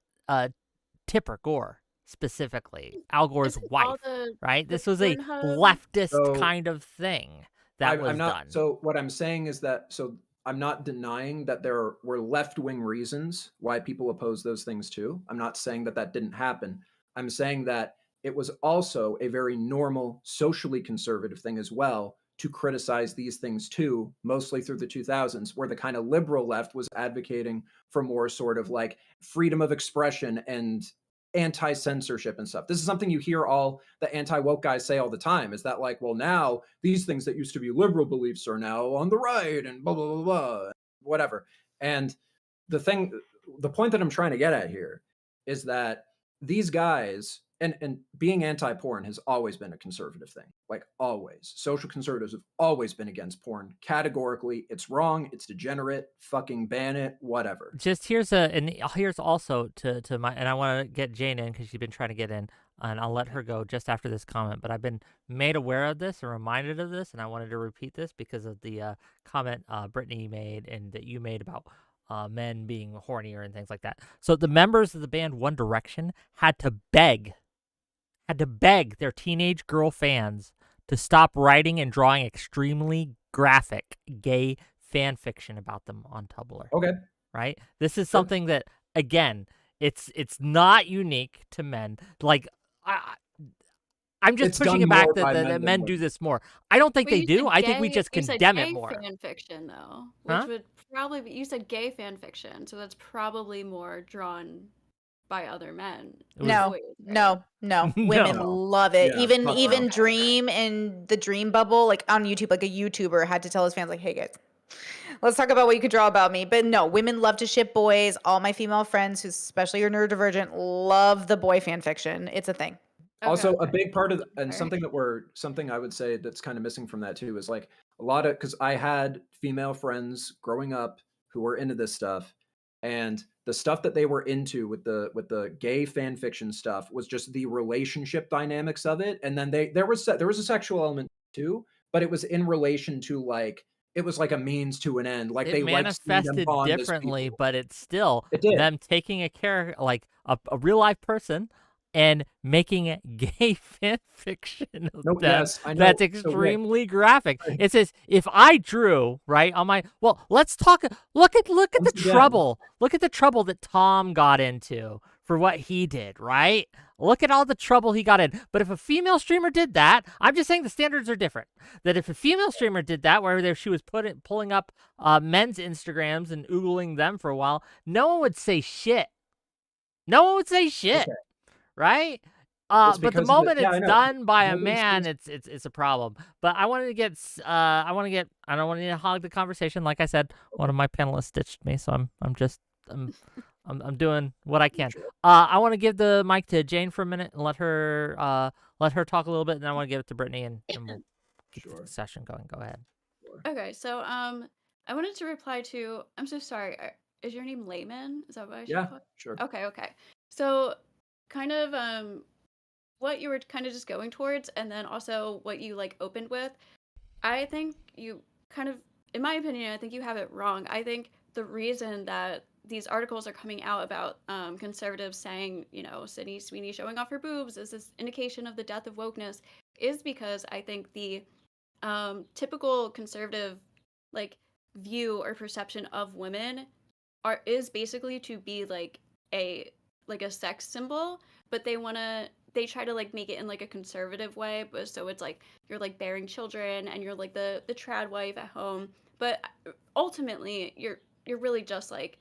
Tipper Gore, specifically. Al Gore's wife, right? This was a leftist kind of thing that was done. So what I'm saying is that, so I'm not denying that there were left-wing reasons why people oppose those things too. I'm not saying that didn't happen. I'm saying that it was also a very normal, socially conservative thing as well to criticize these things too, mostly through the 2000s, where the kind of liberal left was advocating for more sort of, like, freedom of expression and anti-censorship and stuff. This is something you hear all the anti-woke guys say all the time, is that, like, well, now these things that used to be liberal beliefs are now on the right and blah, blah, blah, blah, whatever. And the point that I'm trying to get at here is that these guys, and being anti-porn has always been a conservative thing, like, always. Social conservatives have always been against porn. Categorically, it's wrong, it's degenerate, fucking ban it, whatever. Just here's also to my, and I want to get Jane in because she's been trying to get in, and I'll let her go just after this comment, but I've been made aware of this and reminded of this, and I wanted to repeat this because of the comment Brittany made and that you made about men being hornier and things like that. So the members of the band One Direction had to beg their teenage girl fans to stop writing and drawing extremely graphic gay fan fiction about them on Tumblr. Okay. Right? This is something that, again, it's not unique to men. Like, I'm just pushing it back that men do this more. I don't think they do. I think we just condemn it more. Fan fiction, though, which would probably be, you said gay fan fiction, so that's probably more drawn by other men. No. Women love it. Yeah, even Dream and the Dream Bubble, like on YouTube, like a YouTuber had to tell his fans, like, hey guys, let's talk about what you could draw about me. But no, women love to ship boys. All my female friends, who especially are neurodivergent, love the boy fan fiction. It's a thing. Also, a big part of, and something I would say that's kind of missing from that too, is, like, a lot of, because I had female friends growing up who were into this stuff, and the stuff that they were into with the gay fan fiction stuff was just the relationship dynamics of it, and then there was a sexual element too, but it was in relation to, like, it was like a means to an end. Like, they manifested differently, but it's still them taking a character, like a real life person, and making gay fan fiction of them. Yes, that's extremely graphic. It says, if I drew, right, on my, well, let's talk, look at the trouble. Look at the trouble that Tom got into for what he did, right? Look at all the trouble he got in. But if a female streamer did that, I'm just saying the standards are different. That if a female streamer did that, where she was pulling up men's Instagrams and oogling them for a while, no one would say shit. No one would say shit. Okay. Right? It's But the because of the moment yeah, it's I know. done by a Nobody's man, it's a problem. But I wanted to get, I don't want to hog the conversation. Like I said, one of my panelists ditched me, so I'm doing what I can. Sure. I want to give the mic to Jane for a minute and let her talk a little bit, and then I want to give it to Brittany, and we'll keep the session going. Go ahead. Okay, so I wanted to reply to. I'm so sorry. Is your name Layman? Is that what I should Yeah, call it? sure. Okay. So, kind of what you were kind of just going towards, and then also what you like opened with. I think you kind of, in my opinion, I think you have it wrong. I think the reason that these articles are coming out about conservatives saying, Sidney Sweeney showing off her boobs is this indication of the death of wokeness is because I think the typical conservative like view or perception of women is basically to be like a sex symbol, but they try to like make it in like a conservative way, but so it's like you're like bearing children and you're like the trad wife at home, but ultimately you're really just like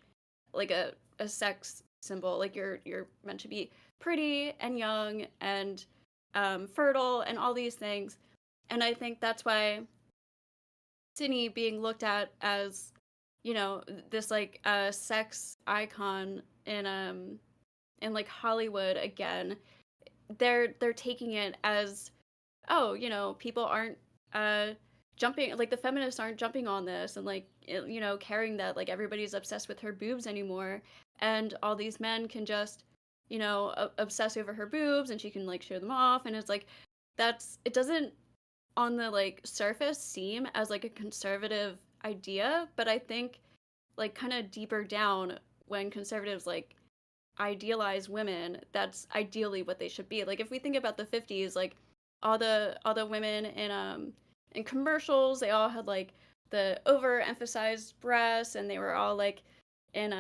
a sex symbol. Like you're meant to be pretty and young and fertile and all these things. And I think that's why Sidney being looked at as, this like sex icon in like Hollywood again. They're taking it as, oh, people aren't jumping, like the feminists aren't jumping on this and like caring that like everybody's obsessed with her boobs anymore, and all these men can just obsess over her boobs and she can like show them off, and it's like it doesn't on the like surface seem as like a conservative idea, but I think like kind of deeper down when conservatives like idealize women, that's ideally what they should be. Like if we think about the 50s, like all the women in commercials, they all had like the overemphasized breasts, and they were all like in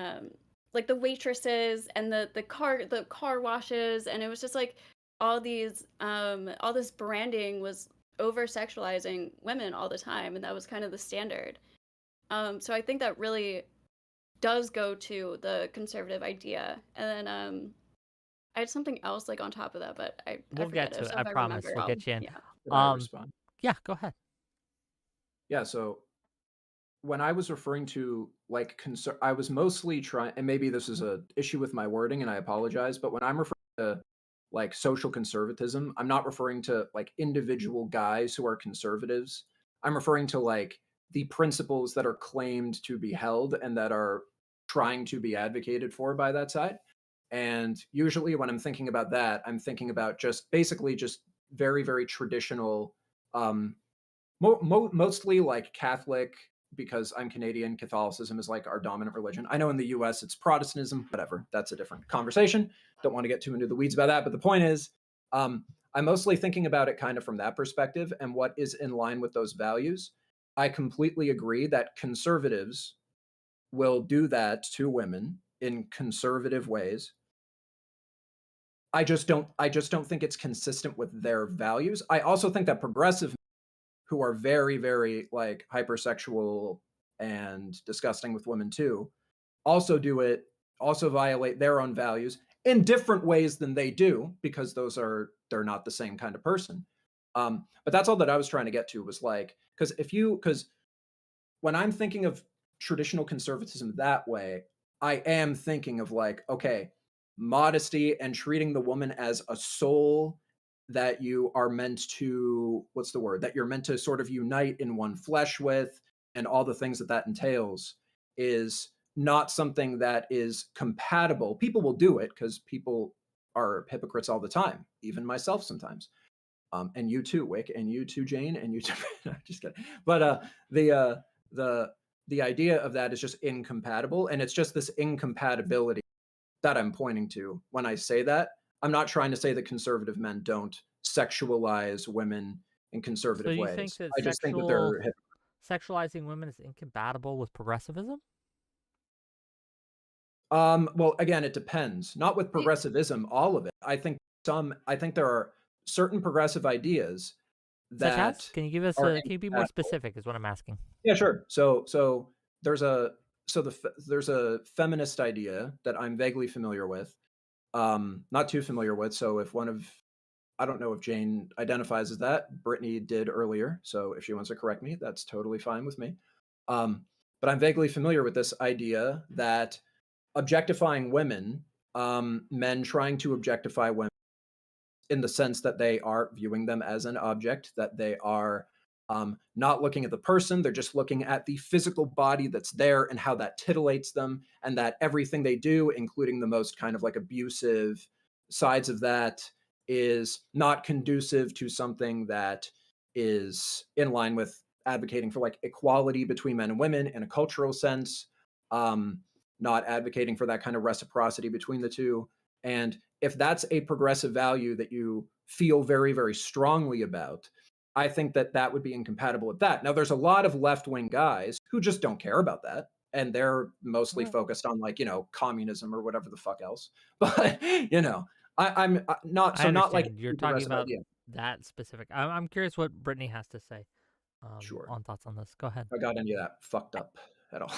like the waitresses and the car washes, and it was just like all this branding was over sexualizing women all the time, and that was kind of the standard. So I think that really does go to the conservative idea. And then I had something else like on top of that, but We'll forget get it. to it. So I if I promise. remember, We'll get you in. yeah. Can I respond? Yeah, go ahead. Yeah, so when I was referring to like I was mostly trying, and maybe this is a issue with my wording, and I apologize, but when I'm referring to like social conservatism, I'm not referring to like individual guys who are conservatives. I'm referring to like the principles that are claimed to be held and that are trying to be advocated for by that side. And usually when I'm thinking about that, I'm thinking about just basically just very, very traditional, mostly like Catholic, because I'm Canadian. Catholicism is like our dominant religion. I know in the US it's Protestantism, whatever. That's a different conversation. Don't want to get too into the weeds about that. But the point is, I'm mostly thinking about it kind of from that perspective and what is in line with those values. I completely agree that conservatives will do that to women in conservative ways. I just don't think it's consistent with their values. I also think that progressive who are very, very like hypersexual and disgusting with women too, also do it, also violate their own values in different ways than they do, because they're not the same kind of person. But that's all that I was trying to get to, was like, because when I'm thinking of traditional conservatism that way, I am thinking of like, okay, modesty and treating the woman as a soul that you are meant to, what's the word, that you're meant to sort of unite in one flesh with, and all the things that that entails, is not something that is compatible. People will do it because people are hypocrites all the time, even myself sometimes. And you too, Wick, and you too, Jane, and you too. Just kidding. But the idea of that is just incompatible, and it's just this incompatibility that I'm pointing to when I say that. I'm not trying to say that conservative men don't sexualize women in So conservative you think ways. that I just think that they're sexualizing women is incompatible with progressivism? well, again, it depends. Not with progressivism, all of it. I think there are certain progressive ideas Such as? that Can you give us are can you be more incompatible. specific is what I'm asking. Yeah, sure. So there's a there's a feminist idea that I'm vaguely familiar with, not too familiar with. So if one of I don't know if Jane identifies as that. Brittany did earlier, so if she wants to correct me, that's totally fine with me. But I'm vaguely familiar with this idea that objectifying women, men trying to objectify women in the sense that they are viewing them as an object, that they are not looking at the person, they're just looking at the physical body that's there and how that titillates them, and that everything they do, including the most kind of like abusive sides of that, is not conducive to something that is in line with advocating for like equality between men and women in a cultural sense, not advocating for that kind of reciprocity between the two. And if that's a progressive value that you feel very, very strongly about, I think that that would be incompatible with that. Now, there's a lot of left-wing guys who just don't care about that, and they're mostly focused on like, communism or whatever the fuck else. But I'm not I not like understand. You're a talking progressive about idea. that specific. I'm curious what Brittany has to say Sure. on thoughts on this. Go ahead. If I got any of that fucked up at all.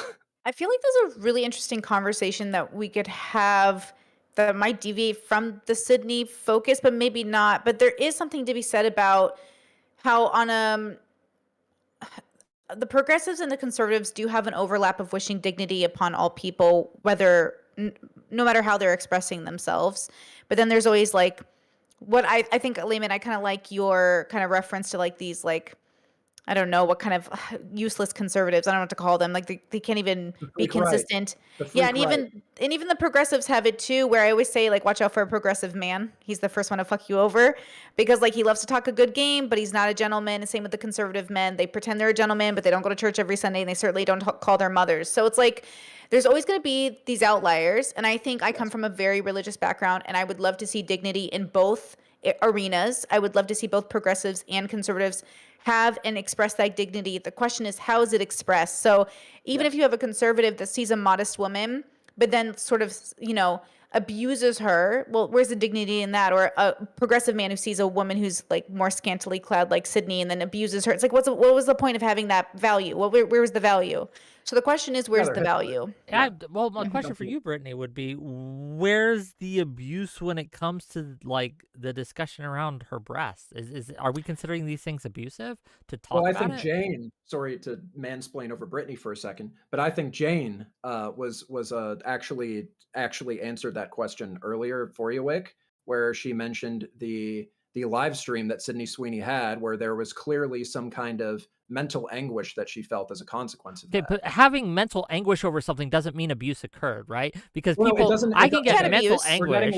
I feel like there's a really interesting conversation that we could have that might deviate from the Sydney focus, but maybe not. But there is something to be said about how on the progressives and the conservatives do have an overlap of wishing dignity upon all people, whether no matter how they're expressing themselves. But then there's always like what I think, Layman, I kind of like your kind of reference to like these like I don't know what kind of useless conservatives. I don't know what to call them. Like they can't even The be freak right. consistent. The Yeah, freak right. and even the progressives have it too, where I always say like, watch out for a progressive man. He's the first one to fuck you over because like he loves to talk a good game, but he's not a gentleman. And same with the conservative men. They pretend they're a gentleman, but they don't go to church every Sunday, and they certainly don't call their mothers. So it's like there's always going to be these outliers. And I think I come from a very religious background, and I would love to see dignity in both arenas. I would love to see both progressives and conservatives have and express that dignity. The question is, how is it expressed? So even if you have a conservative that sees a modest woman, but then sort of, abuses her, well, where's the dignity in that? Or a progressive man who sees a woman who's like more scantily clad like Sidney and then abuses her. It's like, what was the point of having that value? Well, where was the value? So the question is, where's the value? Well, my question for you, Brittany, would be, where's the abuse when it comes to like the discussion around her breasts? Are we considering these things abusive to talk about it? Well, I think Jane. Sorry to mansplain over Brittany for a second, but I think Jane was actually answered that question earlier for you, Wick, where she mentioned the live stream that Sydney Sweeney had, where there was clearly some kind of mental anguish that she felt as a consequence of that. But having mental anguish over something doesn't mean abuse occurred, right? Because Well, people, I can get mental abuse. anguish.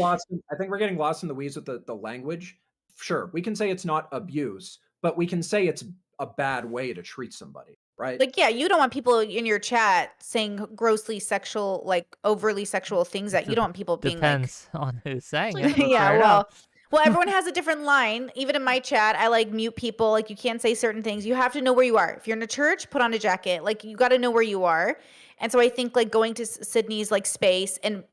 I think we're getting lost in the weeds with the language. Sure, we can say it's not abuse, but we can say it's a bad way to treat somebody, right? Like, yeah, you don't want people in your chat saying grossly sexual, like overly sexual things that you don't want people being Depends on who's saying it. like, yeah, well, everyone has a different line. Even in my chat, I like mute people. Like you can't say certain things. You have to know where you are. If you're in a church, put on a jacket. Like you got to know where you are. And so I think like going to Sydney's like space and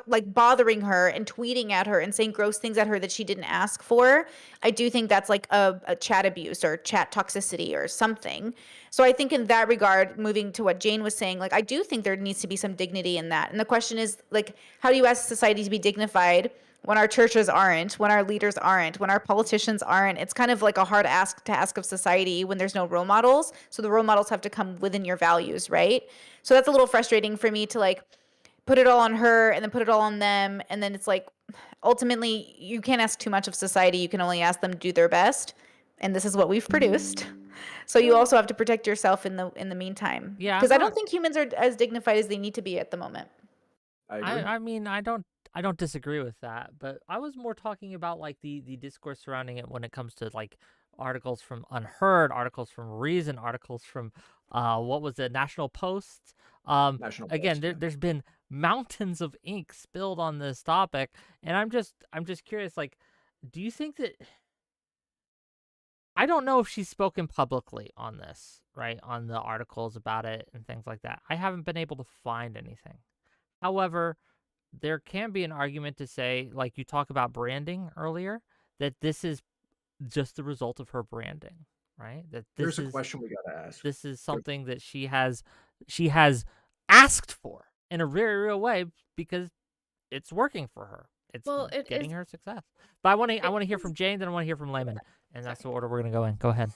like bothering her and tweeting at her and saying gross things at her that she didn't ask for, I do think that's like a chat abuse or chat toxicity or something. So I think in that regard, moving to what Jane was saying, like I do think there needs to be some dignity in that. And the question is like, how do you ask society to be dignified when our churches aren't, when our leaders aren't, when our politicians aren't? It's kind of like a hard ask to ask of society when there's no role models. So the role models have to come within your values, right? So that's a little frustrating for me to like put it all on her and then put it all on them. And then it's like, ultimately, you can't ask too much of society. You can only ask them to do their best. And this is what we've produced. So you also have to protect yourself in the meantime. Yeah, because I don't think humans are as dignified as they need to be at the moment. I agree. I mean, I don't disagree with that, but I was more talking about like the discourse surrounding it when it comes to like articles from Unheard, articles from Reason, articles from what was it, National Post. National Again, Post, there's been mountains of ink spilled on this topic, and I'm just curious, like, do you think that, I don't know if she's spoken publicly on this, right, on the articles about it and things like that. I haven't been able to find anything. However, there can be an argument to say, like you talk about branding earlier, that this is just the result of her branding, right? That this Here's a question we gotta ask. This is something that she has asked for in a very real way because it's working for her. it's Well, it getting is. her success. But I want to It hear from is. Jane, then I want to hear from Layman, and that's the Sorry. order we're gonna go in. Go ahead.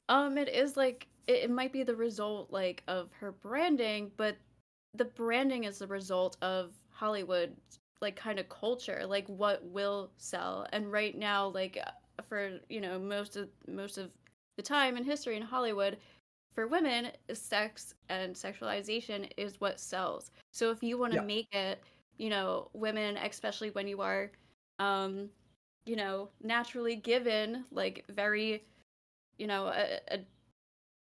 It is like it might be the result like of her branding, but the branding is the result of Hollywood like kind of culture, like what will sell. And right now, like for most of the time in history in Hollywood, for women, sex and sexualization is what sells. So if you want to Yeah. make it, women, especially when you are, um, naturally given like very, a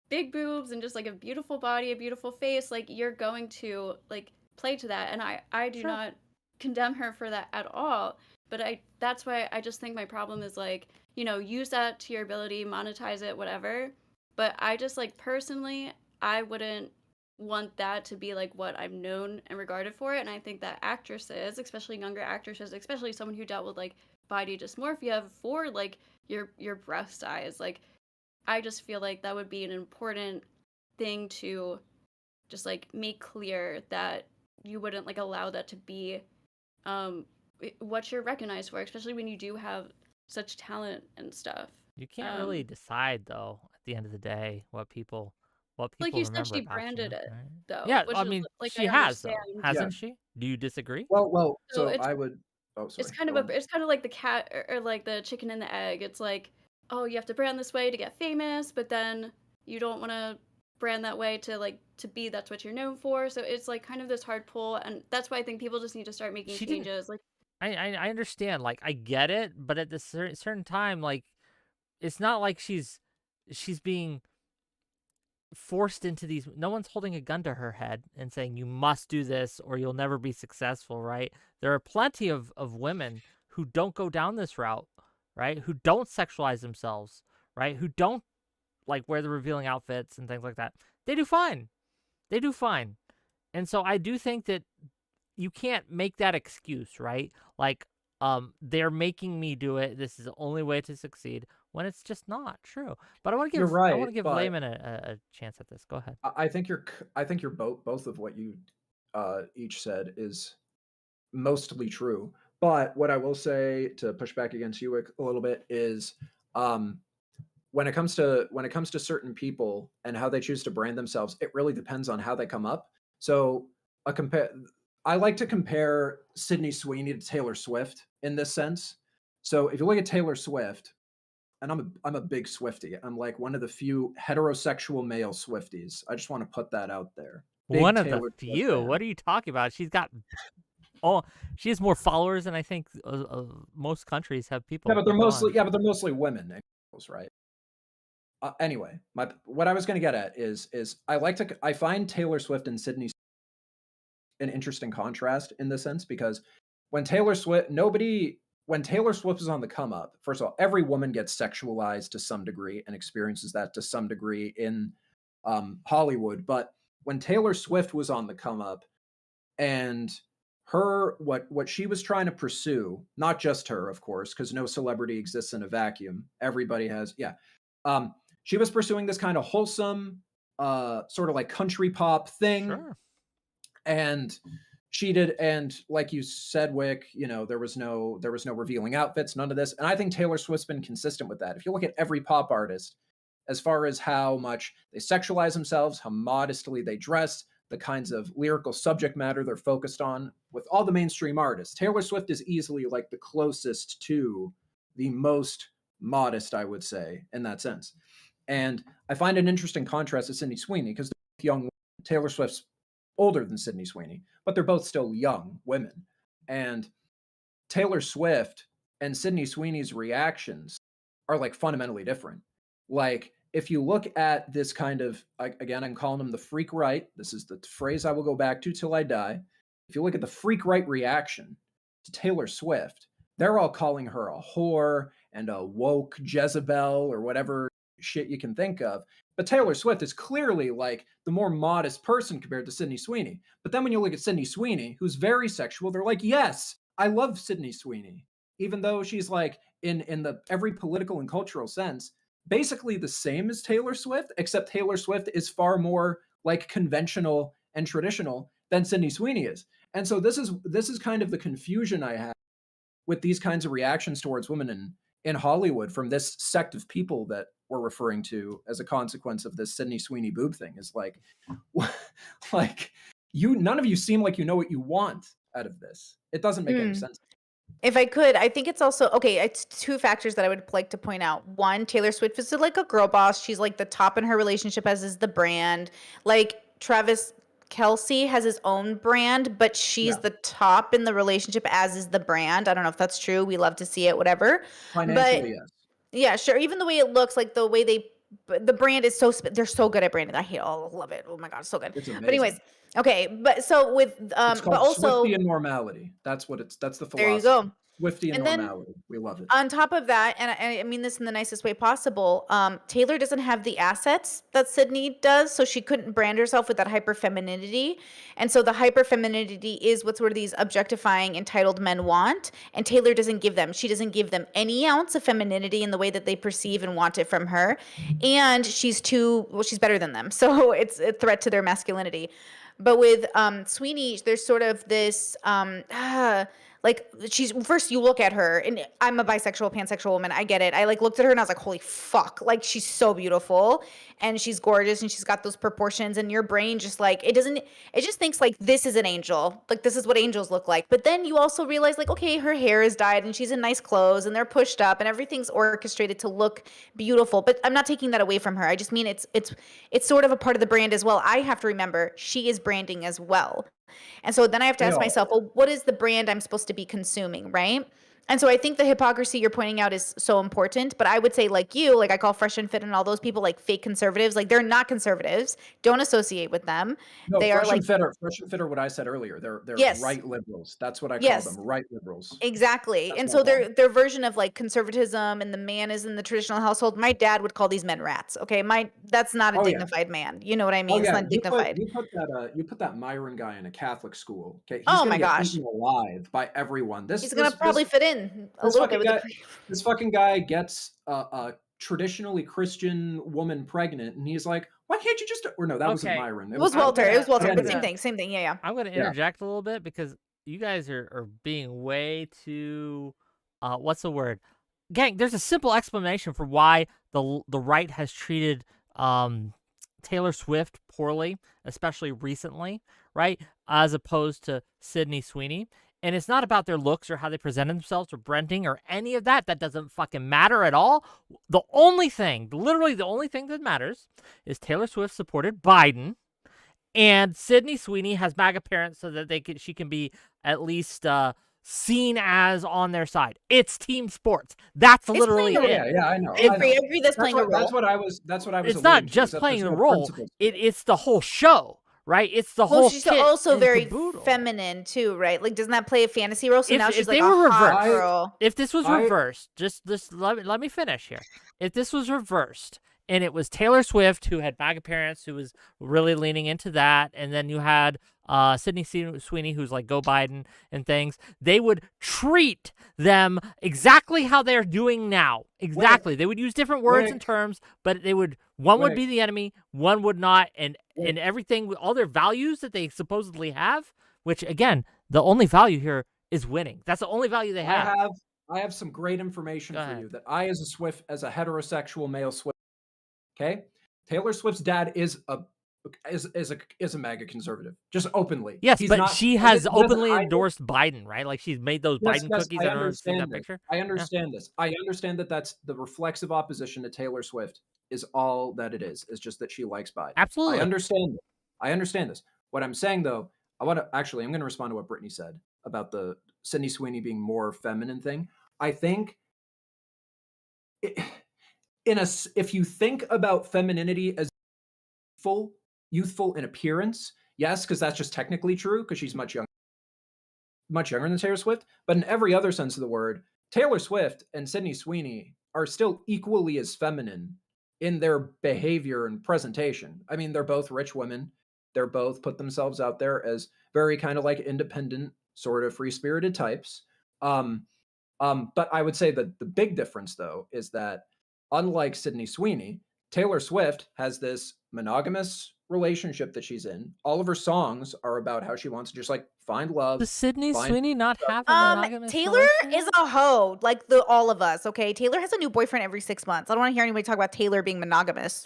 big boobs and just like a beautiful body, a beautiful face, like you're going to like play to that. And I do Sure. not condemn her for that at all. But that's why I just think my problem is like, use that to your ability, monetize it, whatever. But I just like personally, I wouldn't want that to be like what I'm known and regarded for. And I think that actresses, especially younger actresses, especially someone who dealt with like body dysmorphia for like your breast size, like I just feel like that would be an important thing to just like make clear that you wouldn't like allow that to be um what you're recognized for, especially when you do have such talent and stuff. You can't really decide though. At the end of the day, what people Like you said, remember she about you, branded it right? though, Yeah, which I is mean, like she I has understand. though, Yeah. hasn't she? Do you disagree? Well, So so it's I would. Oh, it's sorry. kind of Go on. it's kind of like the cat or like the chicken and the egg. It's like, oh, you have to brand this way to get famous, but then you don't want to brand that way to like to be that's what you're known for. So it's like kind of this hard pull, and that's why I think people just need to start making She didn't. changes. Like, I understand. Like, I get it, but at the certain time, like, it's not like she's being forced into these. No one's holding a gun to her head and saying you must do this or you'll never be successful, right? There are plenty of women who don't go down this route, right? Who don't sexualize themselves, right? Who don't like wear the revealing outfits and things like that. They do fine. They do fine. And so I do think that you can't make that excuse, right? Like, they're making me do it. This is the only way to succeed when it's just not true. But I want You're to right, give but Layman a chance at this. Go ahead. I think you're both of what you each said is mostly true. But what I will say to push back against you a little bit is um, when it comes to certain people and how they choose to brand themselves, it really depends on how they come up. So I like to compare Sydney Sweeney to Taylor Swift in this sense. So if you look at Taylor Swift, and I'm a big Swiftie. I'm like one of the few heterosexual male Swifties. I just want to put that out there. Big One of the Taylor Swift few. fan. What are you talking about? She's got she has more followers than I think most countries have people. Yeah, but they're Go on. mostly women, right? Anyway, what I was going to get at is I find Taylor Swift and Sydney an interesting contrast in this sense because when Taylor Swift was on the come up, first of all, every woman gets sexualized to some degree and experiences that to some degree in Hollywood. But when Taylor Swift was on the come up, and what she was trying to pursue, not just her, of course, because no celebrity exists in a vacuum. Everybody has, yeah. She was pursuing this kind of wholesome, sort of like country pop thing. Sure. And she did, and like you said, Wick, there was no revealing outfits, none of this. And I think Taylor Swift's been consistent with that. If you look at every pop artist, as far as how much they sexualize themselves, how modestly they dress, the kinds of lyrical subject matter they're focused on, with all the mainstream artists, Taylor Swift is easily like the closest to the most modest, I would say, in that sense. And I find an interesting contrast to Sydney Sweeney because they're both young women. Taylor Swift's older than Sydney Sweeney, but they're both still young women. And Taylor Swift and Sydney Sweeney's reactions are like fundamentally different. Like, if you look at this kind of, again, I'm calling them the freak right. This is the phrase I will go back to till I die. If you look at the freak right reaction to Taylor Swift, they're all calling her a whore and a woke Jezebel or whatever shit you can think of. But Taylor Swift is clearly like the more modest person compared to Sydney Sweeney. But then when you look at Sydney Sweeney, who's very sexual, they're like, yes, I love Sydney Sweeney, even though she's like in the every political and cultural sense, basically the same as Taylor Swift, except Taylor Swift is far more like conventional and traditional than Sydney Sweeney is. And so this is kind of the confusion I have with these kinds of reactions towards women in Hollywood from this sect of people that we're referring to as a consequence of this Sydney Sweeney boob thing is like, like none of you seem like you know what you want out of this. It doesn't make any sense. If I could, I think it's also okay. It's two factors that I would like to point out. One, Taylor Swift is like a girl boss. She's like the top in her relationship, as is the brand. Like Travis Kelce has his own brand, but she's Yeah. the top in the relationship, as is the brand. I don't know if that's true. We love to see it, whatever. Financially, But yes. yeah, sure. Even the way it looks, like the way the brand is so, they're so good at branding. I hate love it. Oh my God, it's so good. It's amazing. But anyways, okay. But so with, It's but called also, Swifty and normality. That's the philosophy. there you go. Swifty and And then normality. We love it. on top of that, and I mean this in the nicest way possible, Taylor doesn't have the assets that Sydney does, so she couldn't brand herself with that hyper femininity. And so the hyper femininity is what sort of these objectifying, entitled men want, and Taylor doesn't give them. She doesn't give them any ounce of femininity in the way that they perceive and want it from her. And she's better than them, so it's a threat to their masculinity. But with Sweeney, there's sort of this like, first you look at her, and I'm a bisexual, pansexual woman. I get it. I like looked at her and I was like, holy fuck. Like, she's so beautiful and she's gorgeous and she's got those proportions, and your brain just like, it just thinks like, this is an angel. Like, this is what angels look like. But then you also realize like, okay, her hair is dyed and she's in nice clothes and they're pushed up and everything's orchestrated to look beautiful. But I'm not taking that away from her. I just mean it's sort of a part of the brand as well. I have to remember she is branding as well. And so then I have to ask myself, well, what is the brand I'm supposed to be consuming, right? And so I think the hypocrisy you're pointing out is so important. But I would say, like you, like I call Fresh and Fit and all those people like fake conservatives. Like, they're not conservatives. Don't associate with them. No, They are Fresh like, and Fit are what I said earlier. They're yes, right liberals. That's what I call yes, them, right liberals. exactly. That's And my so mom. their version of like conservatism, and the man is in the traditional household. My dad would call these men rats. Okay, that's not a Oh yeah. dignified man. You know what I Oh mean? It's yeah. not dignified. You put that Myron guy in a Catholic school. Okay, he's Oh gonna my get gosh, eaten alive by everyone. he's gonna probably fit in a little bit with the. This fucking guy gets a traditionally Christian woman pregnant, and he's like, "Why can't you just?" Or no, that wasn't Okay. Myron. It was Walter. It was Walter, I'm but gonna- same thing. Yeah. I'm going to Yeah. interject a little bit because you guys are being way too, what's the word? Gang, there's a simple explanation for why the right has treated Taylor Swift poorly, especially recently, right? As opposed to Sydney Sweeney. And it's not about their looks or how they present themselves or branding or any of that. That doesn't fucking matter at all. The only thing, literally the only thing that matters is Taylor Swift supported Biden, and Sydney Sweeney has MAGA parents so that she can be at least seen as on their side. It's team sports. That's literally it. Yeah, I know. I agree. That's playing a role. That's what I was. It's not just playing the role. It's the whole show, right? It's the whole. She's also very caboodle. feminine too, right? Like, doesn't that play a fantasy role? So now she's like they were a hot reversed, girl. if this was reversed, just let me finish here. If this was reversed, and it was Taylor Swift who had MAGA parents, who was really leaning into that, and then you had Sydney Sweeney, who's like go Biden and things, they would treat them exactly how they're doing now. Exactly. They would use different words and terms, but they would, one would be the enemy, one would not, and everything, all their values that they supposedly have, which again, the only value here is winning. That's the only value they have. I have some great information for you that I, as a heterosexual male Swift, okay, Taylor Swift's dad is a MAGA conservative, just openly. Yes, but she has openly endorsed Biden, right? Like, she's made those Biden cookies. I understand that picture. I understand this. I understand that that's the reflexive opposition to Taylor Swift is all that it is. It's just that she likes Biden. Absolutely. I understand this. What I'm saying though, I'm going to respond to what Brittany said about the Sydney Sweeney being more feminine thing. I think if you think about femininity as youthful in appearance, yes, because that's just technically true, because she's much younger than Taylor Swift. But in every other sense of the word, Taylor Swift and Sydney Sweeney are still equally as feminine in their behavior and presentation. I mean, they're both rich women. They're both put themselves out there as very kind of like independent, sort of free-spirited types. But I would say that the big difference, though, is that unlike Sydney Sweeney, Taylor Swift has this monogamous relationship that she's in. All of her songs are about how she wants to just like find love. Does Sidney find Sweeney not have a monogamous Taylor is relationship? a hoe, like all of us. Okay, Taylor has a new boyfriend every 6 months. I don't want to hear anybody talk about Taylor being monogamous.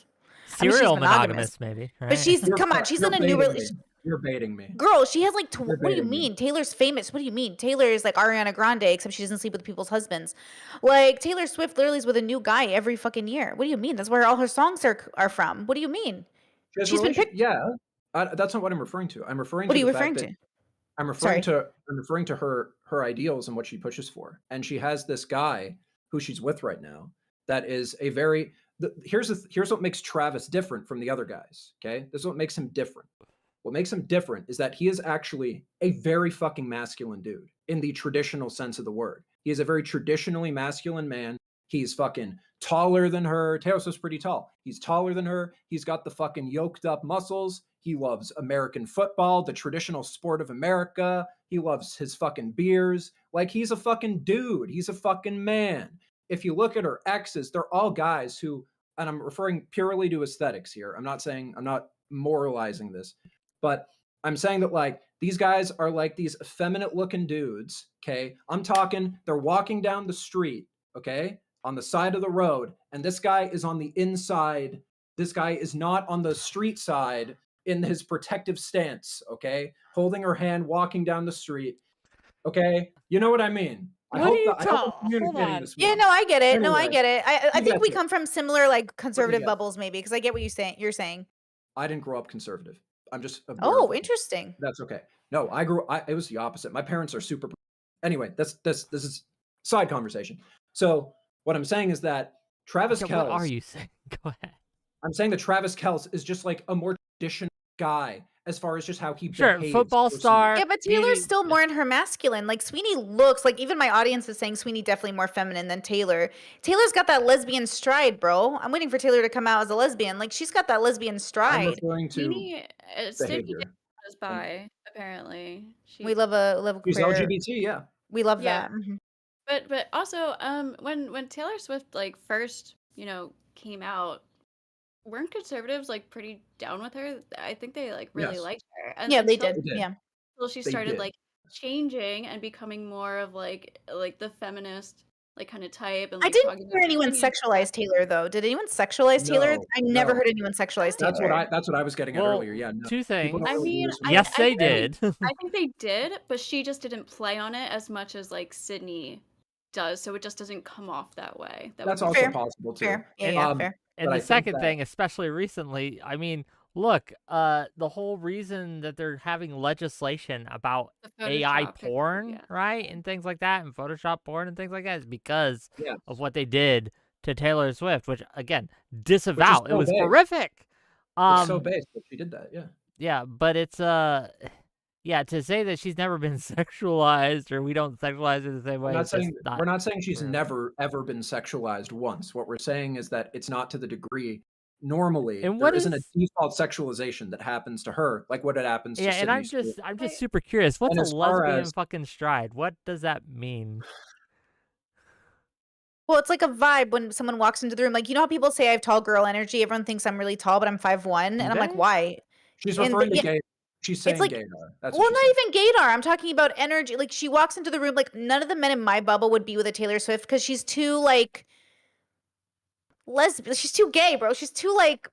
I mean, she's Serial monogamous, monogamous, maybe. Right? but she's You're come on, fu- she's you're in a new baiting me. relationship. You're baiting me. Girl, she has like You're what do you baiting me. mean? Taylor's famous. What do you mean? Taylor is like Ariana Grande, except she doesn't sleep with people's husbands. Like Taylor Swift literally is with a new guy every fucking year. What do you mean? That's where all her songs are from. What do you mean? She has She's been relation- picked. Yeah, that's not what I'm referring to. I'm referring What to are you the referring fact to? that I'm Sorry. referring to her ideals and what she pushes for. And she has this guy who she's with right now that is a very here's what makes Travis different from the other guys. Okay, this is what makes him different. What makes him different is that he is actually a very fucking masculine dude in the traditional sense of the word. He is a very traditionally masculine man. He's fucking taller than her. Taylor Swift's pretty tall. He's taller than her. He's got the fucking yoked up muscles. He loves American football, the traditional sport of America. He loves his fucking beers. Like, he's a fucking dude. He's a fucking man. If you look at her exes, they're all guys who, and I'm referring purely to aesthetics here. I'm not moralizing this, but I'm saying that like these guys are like these effeminate looking dudes. Okay. I'm talking, they're walking down the street. Okay. On the side of the road. And this guy is on the inside. This guy is not on the street side in his protective stance. Okay. Holding her hand, walking down the street. Okay. You know what I mean? I hope I'm communicating this well. Yeah, no, I get it. No, I Anyway, get it. I you think get we it. come from similar like conservative get? bubbles, maybe, because I get what you're saying. I didn't grow up conservative. I'm just Oh, observing. interesting. That's okay. No, it was the opposite. My parents are super. Anyway, this is side conversation. So what I'm saying is that Travis Yeah, Kelce. what are you saying? Go ahead. I'm saying that Travis Kelce is just like a more traditional guy as far as just how he Sure, behaves. football personally. star. Yeah, but Taylor's still more in her masculine. Like Sweeney looks like, even my audience is saying Sweeney definitely more feminine than Taylor. Taylor's got that lesbian stride, bro. I'm waiting for Taylor to come out as a lesbian. Like she's got that lesbian I'm stride. referring to Sidney behavior. is bi, apparently. We love a She's queer. LGBT, yeah. We love Yeah. that. Mhm. But also, when Taylor Swift like first, came out, weren't conservatives like pretty down with her? I think they like really Yes. liked her. And Yeah, they until- did. did. Yeah. Until she They started did. like changing and becoming more of like the feminist like kind of type. And I like didn't talking hear about anyone opinions. sexualize Taylor though. Did anyone sexualize Taylor? No, I never no. heard anyone sexualize That's Taylor. what I was getting at Well, earlier. Yeah, no. two People things. don't I really mean, use it. I Yes, they think they- did. I think they did, but she just didn't play on it as much as like Sidney does, so it just doesn't come off that way. That's would be also Fair. possible too. Fair. Yeah, And- yeah, fair. And But I the think second that- thing, especially recently, I mean, look, the whole reason that they're having legislation about the AI Photoshop, porn, yeah. right, and things like that, and Photoshop porn and things like that, is because Yes. of what they did to Taylor Swift, which again, disavow. It so was big. horrific. It's so base that she did that, yeah. Yeah, but it's yeah, to say that she's never been sexualized or we don't sexualize her the same way. We're not is just saying not we're not saying she's true. never ever been sexualized once. What we're saying is that it's not to the degree normally And there what isn't a is- default sexualization that happens to her, like what it happens to Yeah, and I'm Sidney Stewart. just Right. super curious. What's And a as far lesbian as- fucking stride? What does that mean? Well, it's like a vibe when someone walks into the room. Like, you know how people say I have tall girl energy? Everyone thinks I'm really tall, but I'm 5'1", and I'm like, Okay. why? She's and referring the- to gay. She's saying like- gaydar. That's Well, what not she's even gaydar. I'm talking about energy. Like, she walks into the room, like, none of the men in my bubble would be with a Taylor Swift because she's too, like, lesbian. She's too gay, bro. She's too, like,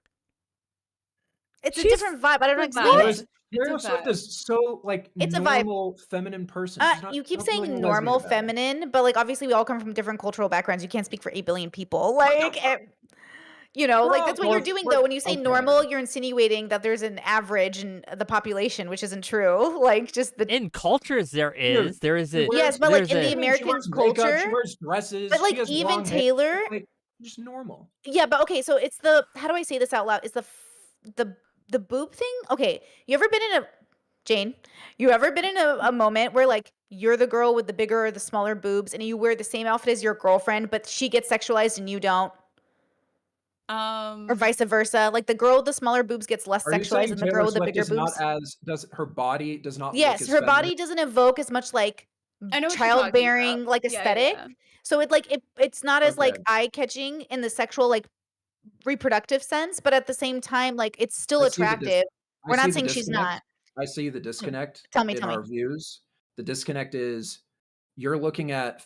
it's a She's different vibe. I don't know a how to vibe. explain saying. it. Taylor It's a Swift vibe. is so like It's a vibe. normal feminine person. She's not, You keep not really saying a normal lesbian about it. feminine, but like obviously we all come from different cultural backgrounds. You can't speak for 8 billion people. Like, you know, We're like all that's what you're north- doing we're- though. When you say okay. normal, you're insinuating that there's an average in the population, which isn't true. Like just the In cultures, there is. There is a. Yes, but, like, there's in the a- She American wears makeup, culture- she wears dresses. but she like has even long hair, Taylor, like just normal. yeah, but okay, so it's the how do I say this out loud? It's the boob thing. Okay, you ever been in a Jane? You ever been in a moment where like you're the girl with the bigger or the smaller boobs, and you wear the same outfit as your girlfriend, but she gets sexualized and you don't? Or vice versa. Like the girl with the smaller boobs gets less Are you sexualized saying than the Taylor girl with the Swift bigger is boobs. not as does her body does not? look Yes, as her feminine? body doesn't evoke as much like I know what you're talking childbearing about. like Yeah, yeah, aesthetic. yeah. So it's like it's not as like Okay. eye catching in the sexual like reproductive sense, but at the same time, like, it's still I see the attractive. I We're see not the saying she's disconnect. not. I see the disconnect Tell me, in tell me. our views. The disconnect is you're looking at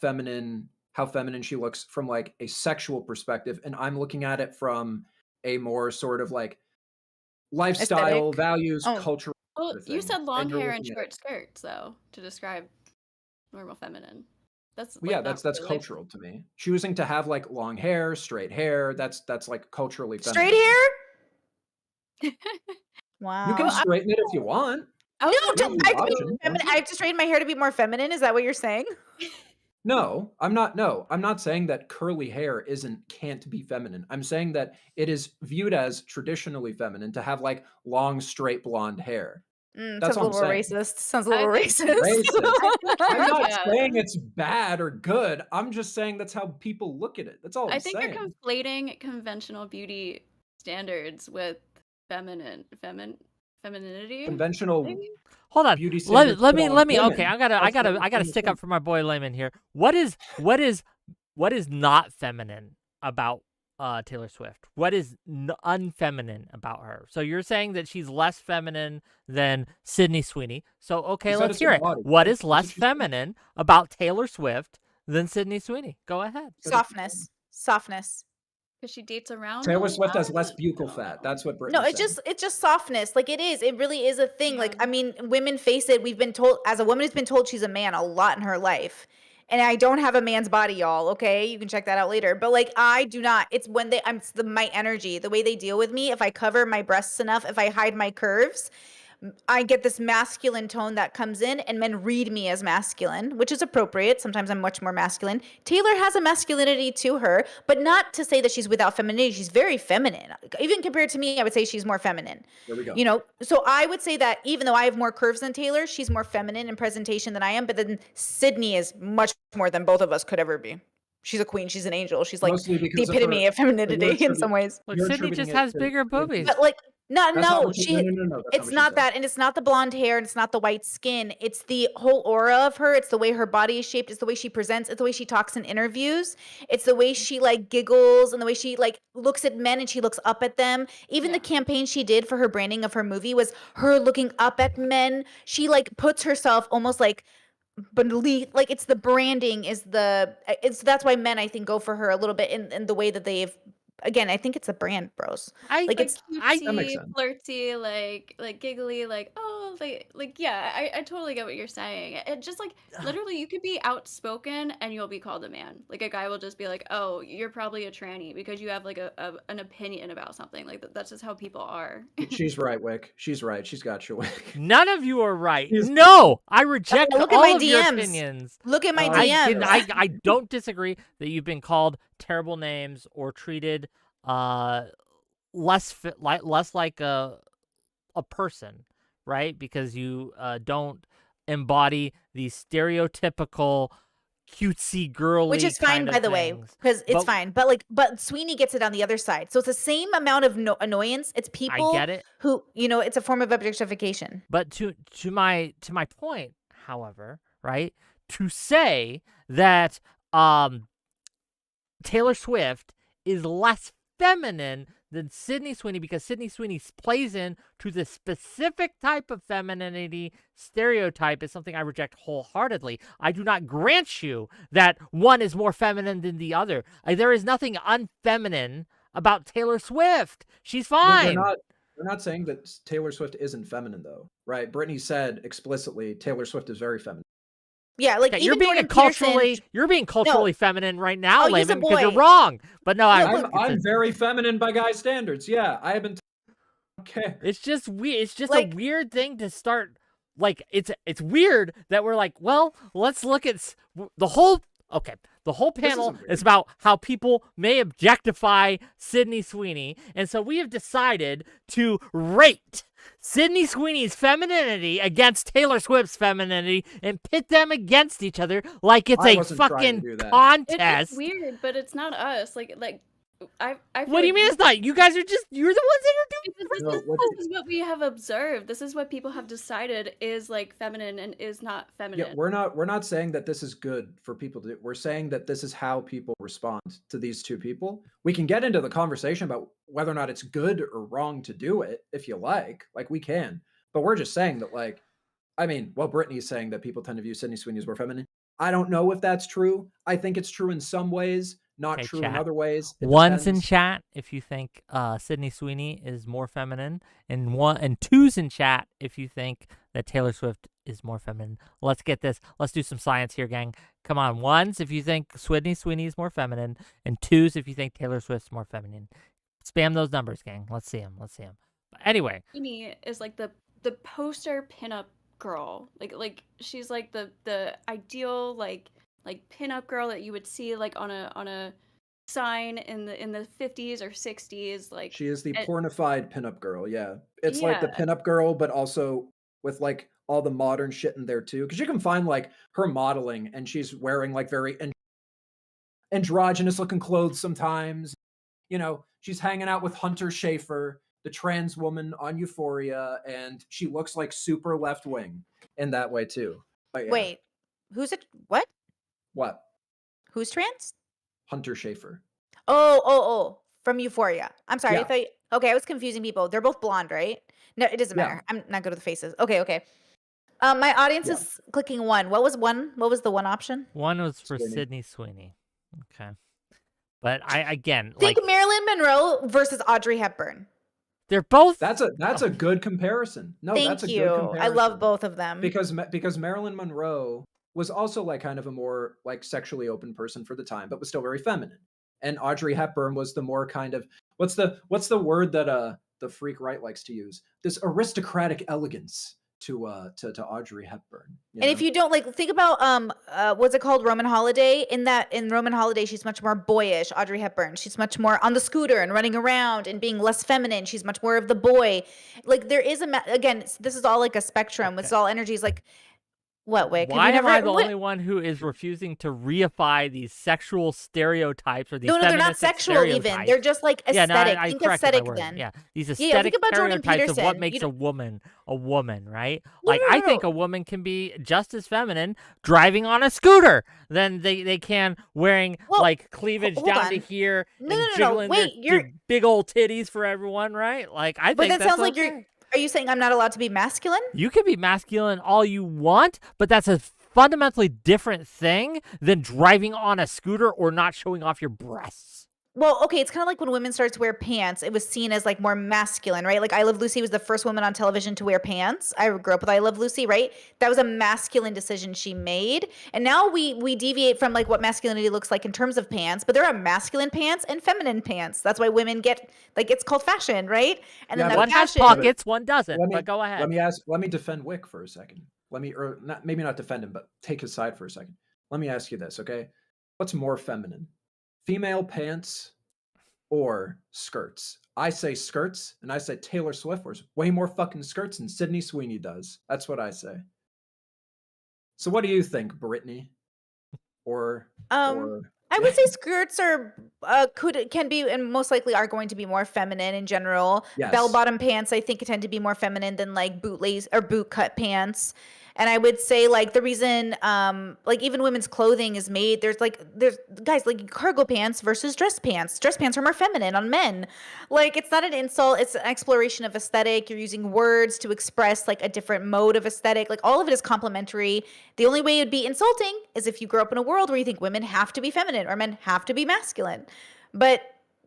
how feminine she looks from like a sexual perspective, and I'm looking at it from a more sort of like lifestyle, Aesthetic. values, Oh, cultural Well, sort of you thing. said long And you're hair and looking at short skirts, though, to describe normal feminine. That's well, yeah, like not that's really life. cultural to me. Choosing to have like long hair, straight hair, that's like culturally straight feminine. hair? You Wow. can straighten it if you want. I was No, wondering You I have have the to be option. feminine. I have to straighten my hair to be more feminine. Is that what you're saying? No, I'm not. No, I'm not saying that curly hair can't be feminine. I'm saying that it is viewed as traditionally feminine to have like long, straight blonde hair. That's Sounds a all I'm little saying. racist. Sounds a I little think- racist. Racist. I'm not Yeah. saying it's bad or good. I'm just saying that's how people look at it. That's all I'm I think saying. you're conflating conventional beauty standards with femininity. Conventional maybe? Hold on. beauty Let standards let put me on let me. women. Okay, I That's what gotta I'm stick saying. up for my boy Layman here. What is not feminine about Taylor Swift? What is unfeminine about her? So you're saying that she's less feminine than Sidney Sweeney. So okay, She said let's it's hear her it. body. What is That's what less she said. feminine about Taylor Swift than Sidney Sweeney? Go ahead. Softness. Because she dates around. Taylor a Swift has lot? less I buccal don't fat. know. That's what No, Brittany's saying. it's just softness. Like, it is. It really is a thing. Like, Yeah. I mean, women face it. We've been told, as a woman who's been told she's a man a lot in her life. And I don't have a man's body, y'all. Okay, you can check that out later. But like, I do not. It's when my energy, the way they deal with me. If I cover my breasts enough, if I hide my curves, I get this masculine tone that comes in, and men read me as masculine, which is appropriate. Sometimes I'm much more masculine. Taylor has a masculinity to her, but not to say that she's without femininity. She's very feminine. Even compared to me, I would say she's more feminine. There we go. You know, so I would say that even though I have more curves than Taylor, she's more feminine in presentation than I am. But then Sydney is much more than both of us could ever be. She's a queen. She's an angel. She's like Mostly the because of epitome her. of femininity in some ways. Look, You're Sydney attributing just it has to- bigger boobies. But like, That's not no, what she- no, that's not it's what she not said. that, and it's not the blonde hair, and it's not the white skin. It's the whole aura of her. It's the way her body is shaped. It's the way she presents. It's the way she talks in interviews. It's the way she like giggles and the way she like looks at men and she looks up at them. Even the Yeah. campaign she did for her branding of her movie was her looking up at men. She like puts herself almost like beneath, like it's the branding is the that's why men I think go for her a little bit in the way that they've. Again, I think it's a brand, bros. I Like, Like it's cutesy, That makes sense. flirty, like giggly, like oh, like yeah. I totally get what you're saying. It just like literally, you could be outspoken and you'll be called a man. Like a guy will just be like, oh, you're probably a tranny because you have like an opinion about something. Like that's just how people are. She's right, Wick. She's right. She's got you, Wick. None of you are right. She's- No, I reject look at all my of your DMs. opinions. look at my Oh, DMs. I don't disagree that you've been called terrible names or treated less like a person, right? Because you don't embody the stereotypical cutesy girly, Which is fine, kind of by the way, things. because it's But- fine. But Sweeney gets it on the other side, so it's the same amount of annoyance. It's people I get it. who it's a form of objectification. But to my point, however, right? To say that Taylor Swift is less feminine than Sidney Sweeney because Sidney Sweeney plays into the specific type of femininity stereotype is something I reject wholeheartedly. I do not grant you that one is more feminine than the other. There is nothing unfeminine about Taylor Swift. She's fine. They're not saying that Taylor Swift isn't feminine, though, right? Brittany said explicitly Taylor Swift is very feminine. Yeah, like Okay, even Jordan Peterson, you're being culturally feminine right now, Oh, he's a Layman, because you're boy. wrong. But no, I'm very feminine by guy standards. Yeah, I have been. Okay. it's just weird. It's just Like- a weird thing to start. Like it's weird that we're like, well, let's look at the whole. Okay, the whole panel isn't weird. is about how people may objectify Sidney Sweeney, and so we have decided to rate Sidney Sweeney's femininity against Taylor Swift's femininity and pit them against each other like it's I a wasn't trying to fucking do that. It contest. is weird, but it's not us. Like I. What do you mean it's not? You guys are you're the ones that are doing Because No, what This is what we have observed. This is what people have decided is like feminine and is not yeah, feminine. we're not saying that this is good for people to do. We're saying that this is how people respond to these two people. We can get into the conversation about whether or not it's good or wrong to do it if you like we can. But we're just saying that like I mean, well, Brittany's saying that people tend to view Sydney Sweeney as more feminine. I don't know if that's true. I think it's true in some ways, not Okay, true in chat. other ways. It One's in depends. chat if you think Sydney Sweeney is more feminine, and two's in chat if you think that Taylor Swift is more feminine. Let's get this. Let's do some science here, gang. Come on. One's if you think Sydney Sweeney is more feminine, and two's if you think Taylor Swift's more feminine. Spam those numbers, gang. Let's see them. Let's see them. But anyway, Sweeney is like the poster pinup girl. Like she's like the ideal like pinup girl that you would see like on a sign in the 50s or 60s. Like She is the and- pornified pinup girl. Yeah. It's like the Yeah. pinup girl, but also with like all the modern shit in there too. Because you can find like her modeling and she's wearing like very androgynous looking clothes sometimes. You know, she's hanging out with Hunter Schafer, the trans woman on Euphoria, and she looks like super left wing in that way too. But yeah. Wait, who's it? What? What? Who's trans? Hunter Schafer. Oh, from Euphoria. I'm sorry. Yeah. I thought. Okay, I was confusing people. They're both blonde, right? No, it doesn't Yeah. matter. I'm not good with faces. Okay. My audience Yeah. is clicking one. What was one? What was the one option? one was for Sweeney. Sydney Sweeney. Okay. But I again Think like Marilyn Monroe versus Audrey Hepburn. they're both. That's a good comparison. No, that's a Thank good you. comparison. I love both of them. because Marilyn Monroe was also like kind of a more like sexually open person for the time, but was still very feminine. And Audrey Hepburn was the more kind of what's the word that the freak right likes to use? This aristocratic elegance to Audrey Hepburn. And if you don't like, think about what's it called, Roman Holiday. In Roman Holiday, she's much more boyish. Audrey Hepburn, she's much more on the scooter and running around and being less feminine. She's much more of the boy. Like there is again, this is all like a spectrum. It's all energies. Like what? Wait, Why am I the only one who is refusing to reify these sexual stereotypes or these No, they're not feministic sexual even. stereotypes? These just like Yeah, no, aesthetic. I Think corrected my aesthetic word. then. Yeah, these Yeah, aesthetic think about Jordan stereotypes of what Peterson. makes a woman, right? No, Like no, I think no. a woman can be just as feminine driving on a scooter than they can wearing Well, like cleavage hold down to on. here No, and no, no, no. jiggling Wait, their big old titties for everyone, right? Like I But think that that's sounds like okay. Are you saying I'm not allowed to be masculine? You can be masculine all you want, but that's a fundamentally different thing than driving on a scooter or not showing off your breasts. Well, okay, it's kind of like when women started to wear pants, it was seen as like more masculine, right? Like I Love Lucy was the first woman on television to wear pants. I grew up with I Love Lucy, right? That was a masculine decision she made. And now we deviate from like what masculinity looks like in terms of pants, but there are masculine pants and feminine pants. That's why women get like it's called fashion, right? And Yeah, then that One has fashion pockets, one doesn't. Let me- But go ahead. let me defend Wick for a second. Maybe not defend him, but take his side for a second. Let me ask you this, okay? What's more feminine? Female pants or skirts? I say skirts, and I say Taylor Swift wears way more fucking skirts than Sydney Sweeney does. That's what I say. So what do you think, Brittany? I would say skirts are can be and most likely are going to be more feminine in general. Yes. Bell-bottom pants I think tend to be more feminine than like bootlace or boot cut pants. And I would say like the reason like even women's clothing is made there's guys like cargo pants versus dress pants. Dress pants are more feminine on men. Like it's not an insult, it's an exploration of aesthetic. You're using words to express like a different mode of aesthetic. Like all of it is complementary. The only way it would be insulting is if you grew up in a world where you think women have to be feminine or men have to be masculine. But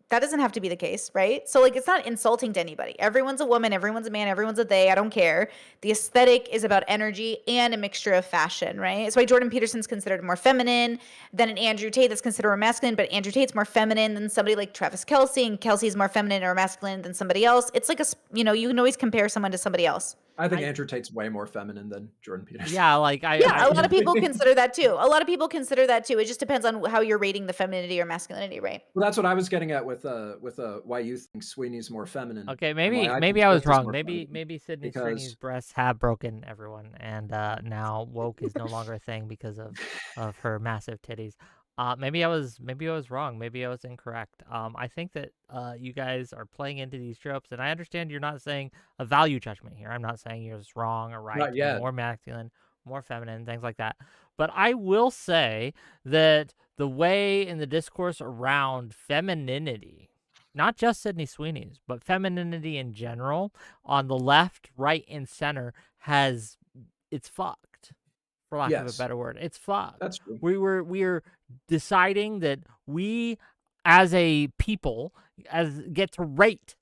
that doesn't have to be the case, right? So like it's not insulting to anybody. Everyone's a woman, everyone's a man, everyone's a they. I don't care. The aesthetic is about energy and a mixture of fashion, right? That's why Jordan Peterson's considered more feminine than an Andrew Tate that's considered more masculine, but Andrew Tate's more feminine than somebody like Travis Kelce, and Kelsey's more feminine or masculine than somebody else. It's like you can always compare someone to somebody else. I think Andrew Tate's way more feminine than Jordan Peterson. Yeah, like a lot of people consider that too. It just depends on how you're rating the femininity or masculinity, right? Well, that's what I was getting at with why you think Sweeney's more feminine. Okay, and why maybe I maybe think I was Swift is wrong. more Maybe feminine. Sydney because- Sweeney's breasts have broken everyone, and now woke is no longer a thing because of her massive titties. Maybe I was wrong. Maybe I was incorrect. I think that you guys are playing into these tropes, and I understand you're not saying a value judgment here. I'm not saying you're just wrong or right, Not yet. more masculine, more feminine, things like that. But I will say that the way in the discourse around femininity, not just Sydney Sweeney's, but femininity in general, on the left, right, and center, it's fucked, for lack of a Yes, better word. It's fucked. that's true. We're deciding that we, as a people, get to rate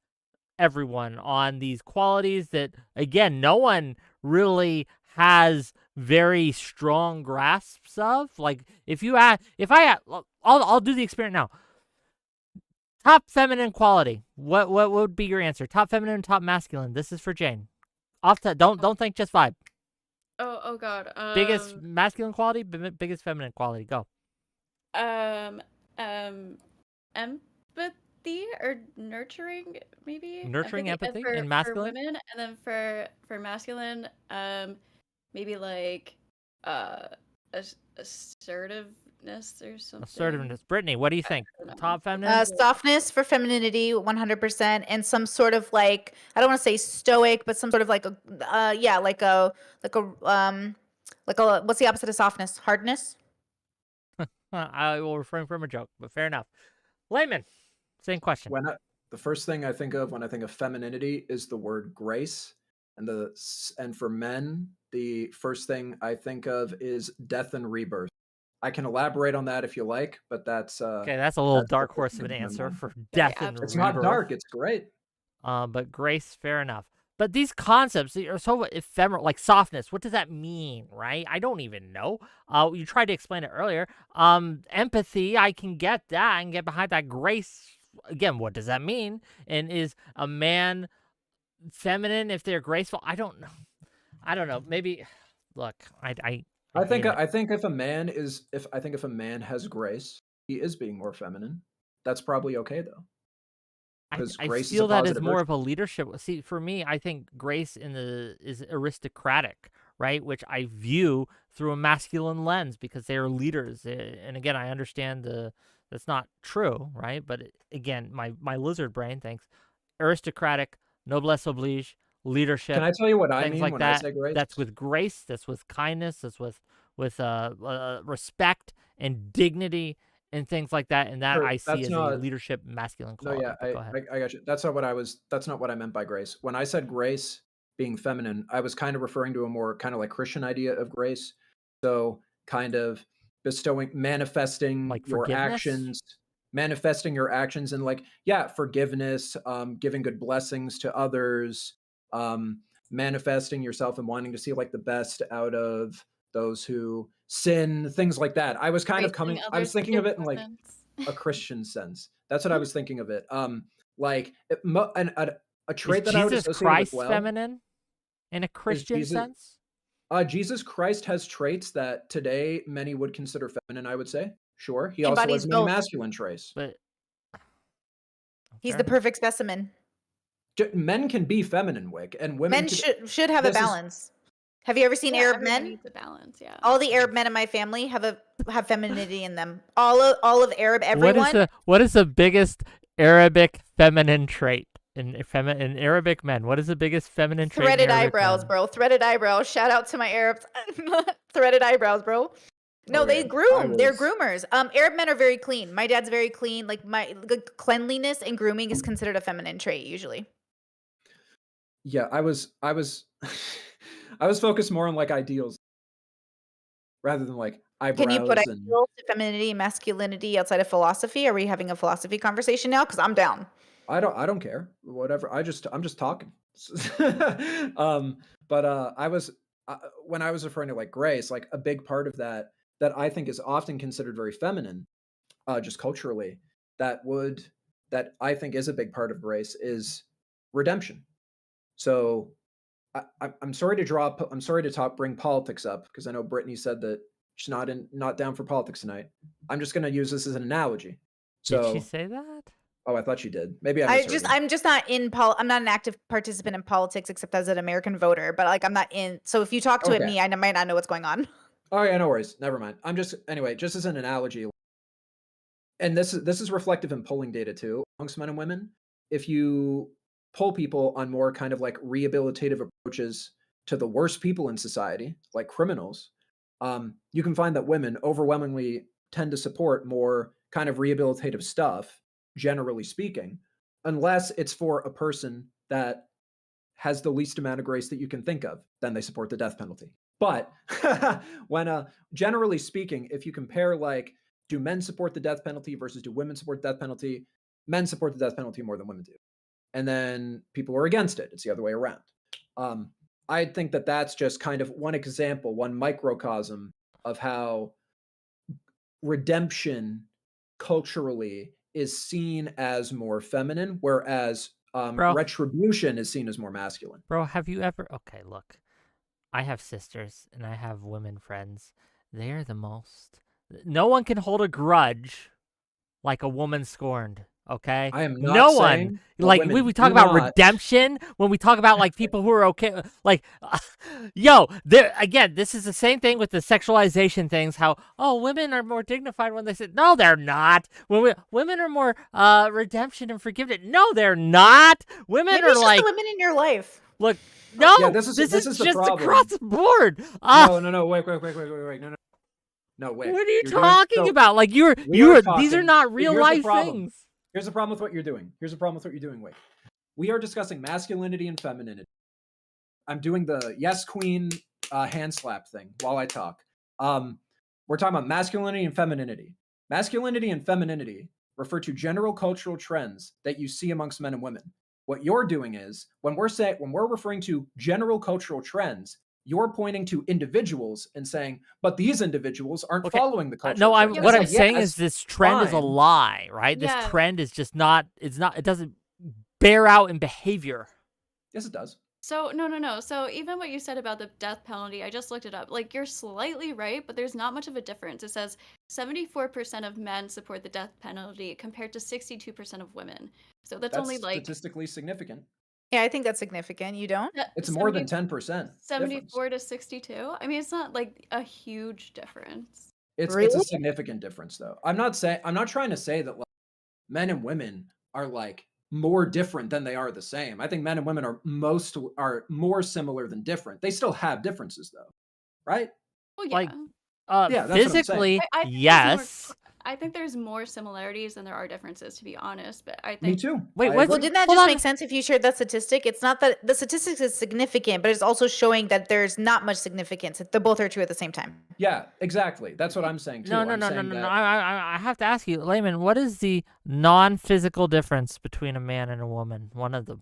everyone on these qualities that, again, no one really has very strong grasps of. Like, I'll do the experiment now. Top feminine quality. What would be your answer? Top feminine, top masculine. This is for Jane. Don't think just vibe. Oh God. Biggest masculine quality, biggest feminine quality. Go. Empathy or nurturing, maybe. Nurturing, empathy, for, and masculine. for women, and then for masculine, maybe like assertiveness or something. Assertiveness. Brittany, what do you think? don't know. Top feminine. Softness for femininity, 100%, and some sort of like, I don't want to say stoic, but some sort of like a what's the opposite of softness? Hardness. I will refrain from a joke, but fair enough. Layman, same question. The first thing I think of when I think of femininity is the word grace, and for men, the first thing I think of is death and rebirth. I can elaborate on that if you like, but that's Okay, that's a little dark horse of an thing in my answer mind. for death and absolutely. It's rebirth. not dark. It's great. But grace, fair enough. But these concepts are so ephemeral, like softness. What does that mean, right? I don't even know. You tried to explain it earlier. Empathy, I can get that. I can get behind that. Grace, again, what does that mean? And is a man feminine if they're graceful? I don't know. I don't know. Maybe. Look, I think hate it. I think if a man has grace, he is being more feminine. That's probably okay though. Because I grace is a feel that is positive more virtue. of a leadership. See, for me, I think grace is aristocratic, right? Which I view through a masculine lens because they are leaders. And again, I understand that's not true, right? But again, my lizard brain thinks aristocratic, noblesse oblige, leadership. Can I tell you what I things mean like when that. I say grace? That's with grace. That's with kindness. That's with respect and dignity and things like that, and that Sure, I see that's as a not. leadership masculine No, quality. yeah, But go ahead. I got you. That's not what I meant by grace. When I said grace being feminine, I was kind of referring to a more kind of like Christian idea of grace. So kind of manifesting Like your forgiveness? and like, yeah, forgiveness, giving good blessings to others, manifesting yourself and wanting to see like the best out of those who sin, things like that. I was thinking of it in like a Christian sense. That's what I was thinking of it. Like a Is trait that I would Jesus associate with Christ feminine in a is Christian sense? Jesus Christ has traits that today many would consider feminine, I would say. Sure. He also Embodies has many both. masculine traits. But He's fair the enough. perfect specimen. Men can be feminine, Wick, and women Men should have a this is- balance. Have you ever seen Arab everyone men? needs a balance, yeah. All the Arab men in my family have femininity in them. All of Arab, everyone. What is the biggest Arabic feminine trait in Arabic men? What is the biggest feminine trait? Threaded in Arabic eyebrows, men? bro. Threaded eyebrows. Shout out to my Arabs. Threaded eyebrows, bro. No, they Okay, groom. They're groomers. Arab men are very clean. My dad's very clean. Like cleanliness and grooming is considered a feminine trait usually. Yeah, I was I was focused more on like ideals rather than like eyebrows. Can you put and ideals to femininity and masculinity outside of philosophy? Are we having a philosophy conversation now? Because I'm down. I don't care. Whatever. I'm just talking. But I was when I was referring to like grace, like a big part of that I think is often considered very feminine, just culturally. That I think is a big part of grace is redemption. So I'm sorry to bring politics up because I know Brittany said that she's not down for politics tonight. I'm just going to use this as an analogy. So, Did she say that? Oh, I thought she did. Maybe I'm just not in I'm not an active participant in politics except as an American voter, but like I'm not in. So if you talk to me, I might not know what's going on. Oh yeah, no worries. Never mind. Just as an analogy, and this is reflective in polling data too amongst men and women. If you poll people on more kind of like rehabilitative approaches to the worst people in society, like criminals, you can find that women overwhelmingly tend to support more kind of rehabilitative stuff, generally speaking, unless it's for a person that has the least amount of grace that you can think of, then they support the death penalty. But when generally speaking, if you compare like, do men support the death penalty versus do women support the death penalty, men support the death penalty more than women do. And then people are against it. It's the other way around. I think that that's just kind of one example, one microcosm of how redemption culturally is seen as more feminine, whereas Bro. retribution is seen as more masculine. Bro, have you ever... Okay, look. I have sisters, and I have women friends. They're the most... No one can hold a grudge like a woman scorned, okay? I am not no saying one. that Like, women we talk do about not. redemption, when we talk about, like, people who are okay... Like, yo, again, this is the same thing with the sexualization things, how, oh, women are more dignified when they say... No, they're not. Women are more redemption and forgiveness. No, they're not. Women Maybe are it's just like... the women in your life. Look, no, Yeah, this is the just problem. across the board. No, wait, no, wait. What are you You're doing- talking so about? Like we are these are talking- not real here's the life problem. things. Here's the problem with what you're doing. Wait. We are discussing masculinity and femininity. I'm doing the yes queen hand slap thing while I talk. We're talking about masculinity and femininity. Masculinity and femininity refer to general cultural trends that you see amongst men and women. What you're doing is when we're referring to general cultural trends, you're pointing to individuals and saying, but these individuals aren't Okay, following the culture. No, what I'm Yes, saying is this trend is a fine. lie, right? Yeah. This trend is just not. It doesn't bear out in behavior. Yes, it does. So no. So even what you said about the death penalty, I just looked it up. Like, you're slightly right, but there's not much of a difference. It says 74% of men support the death penalty compared to 62% of women. So that's only like statistically significant. Yeah, I think that's significant. You don't? It's more than 10%. 74 to 62. I mean, it's not like a huge difference. It's a Really? significant difference, though. I'm not trying to say that like, men and women are like more different than they are the same. I think men and women are more similar than different. They still have differences, though, right? Well, yeah. Like, Yeah, that's what I'm saying. physically, I think there's yes. I think there's more similarities than there are differences, to be honest. But I think Me too. Wait, I what's- agree. Well, didn't that Hold just on. make sense if you shared that statistic? It's not that the statistics is significant, but it's also showing that there's not much significance. They both are true at the same time. Yeah, exactly. That's what I'm saying too. No. I'm saying that- I have to ask you, Layman, what is the non-physical difference between a man and a woman? One of them.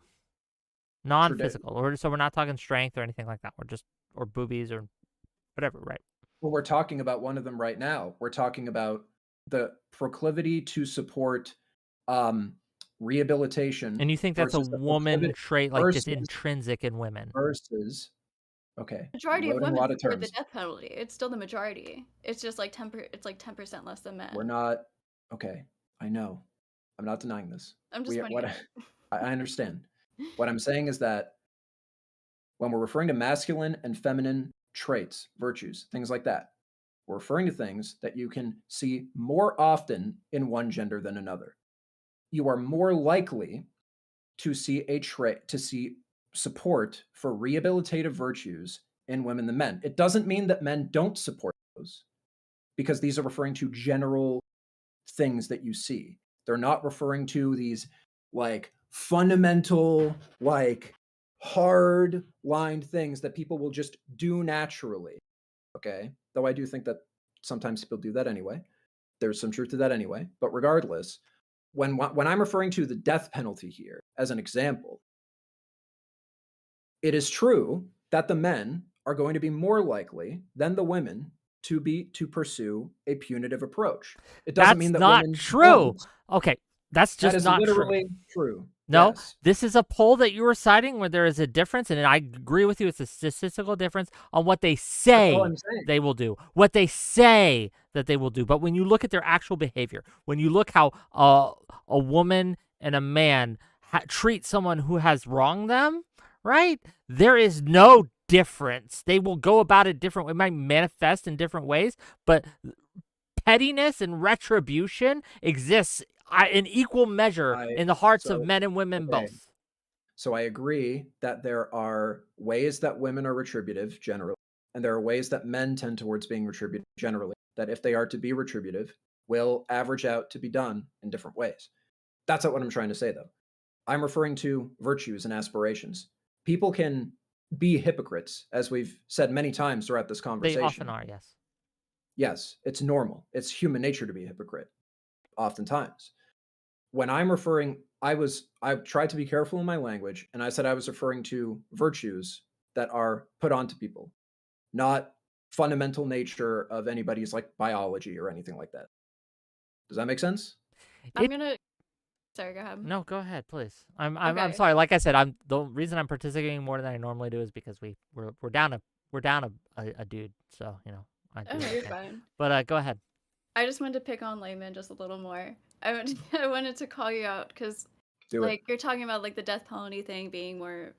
Non-physical. So we're not talking strength or anything like that. Or boobies or whatever, right? Well, we're talking about one of them right now. We're talking about the proclivity to support rehabilitation. And you think that's a versus the woman proclivity trait, like just versus- intrinsic in women? versus okay. majority of loading a women lot of support the terms. death penalty. It's still the majority. It's just like 10% less than men. We're not okay. I know. I'm not denying this. I'm just pointing what it I understand. What I'm saying is that when we're referring to masculine and feminine traits, virtues, things like that, we're referring to things that you can see more often in one gender than another. You are more likely to see support for rehabilitative virtues in women than men. It doesn't mean that men don't support those, because these are referring to general things that you see. They're not referring to these like fundamental, like hard lined things that people will just do naturally. Okay. Though I do think that sometimes people do that anyway. There's some truth to that anyway. But regardless, when I'm referring to the death penalty here as an example, it is true that the men are going to be more likely than the women to pursue a punitive approach. It doesn't That's mean that not women true. don't. Okay, that's That just is not literally true. true. No, Yes. this is a poll that you were citing where there is a difference, and I agree with you. It's a statistical difference on what they say all I'm saying. they will do, what they say that they will do. But when you look at their actual behavior, when you look how a woman and a man treat someone who has wronged them, right? There is no difference. They will go about it different. It might manifest in different ways, but pettiness and retribution exists in equal measure in the hearts of men and women okay. both. So I agree that there are ways that women are retributive generally, and there are ways that men tend towards being retributive generally, that if they are to be retributive, will average out to be done in different ways. That's not what I'm trying to say, though. I'm referring to virtues and aspirations. People can be hypocrites, as we've said many times throughout this They conversation. often are, yes. Yes, it's normal. It's human nature to be a hypocrite, oftentimes. When I'm referring, I've tried to be careful in my language, and I said I was referring to virtues that are put onto people, not fundamental nature of anybody's like biology or anything like that. Does that make sense? I'm It- gonna. Sorry, go ahead. No, go ahead, please. I'm Okay. sorry. Like I said, the reason I'm participating more than I normally do is because we're down a dude. So I do Oh, what I you're can. fine. But go ahead. I just wanted to pick on layman just a little more. I wanted to call you out because Do it. you're talking about like the death penalty thing being more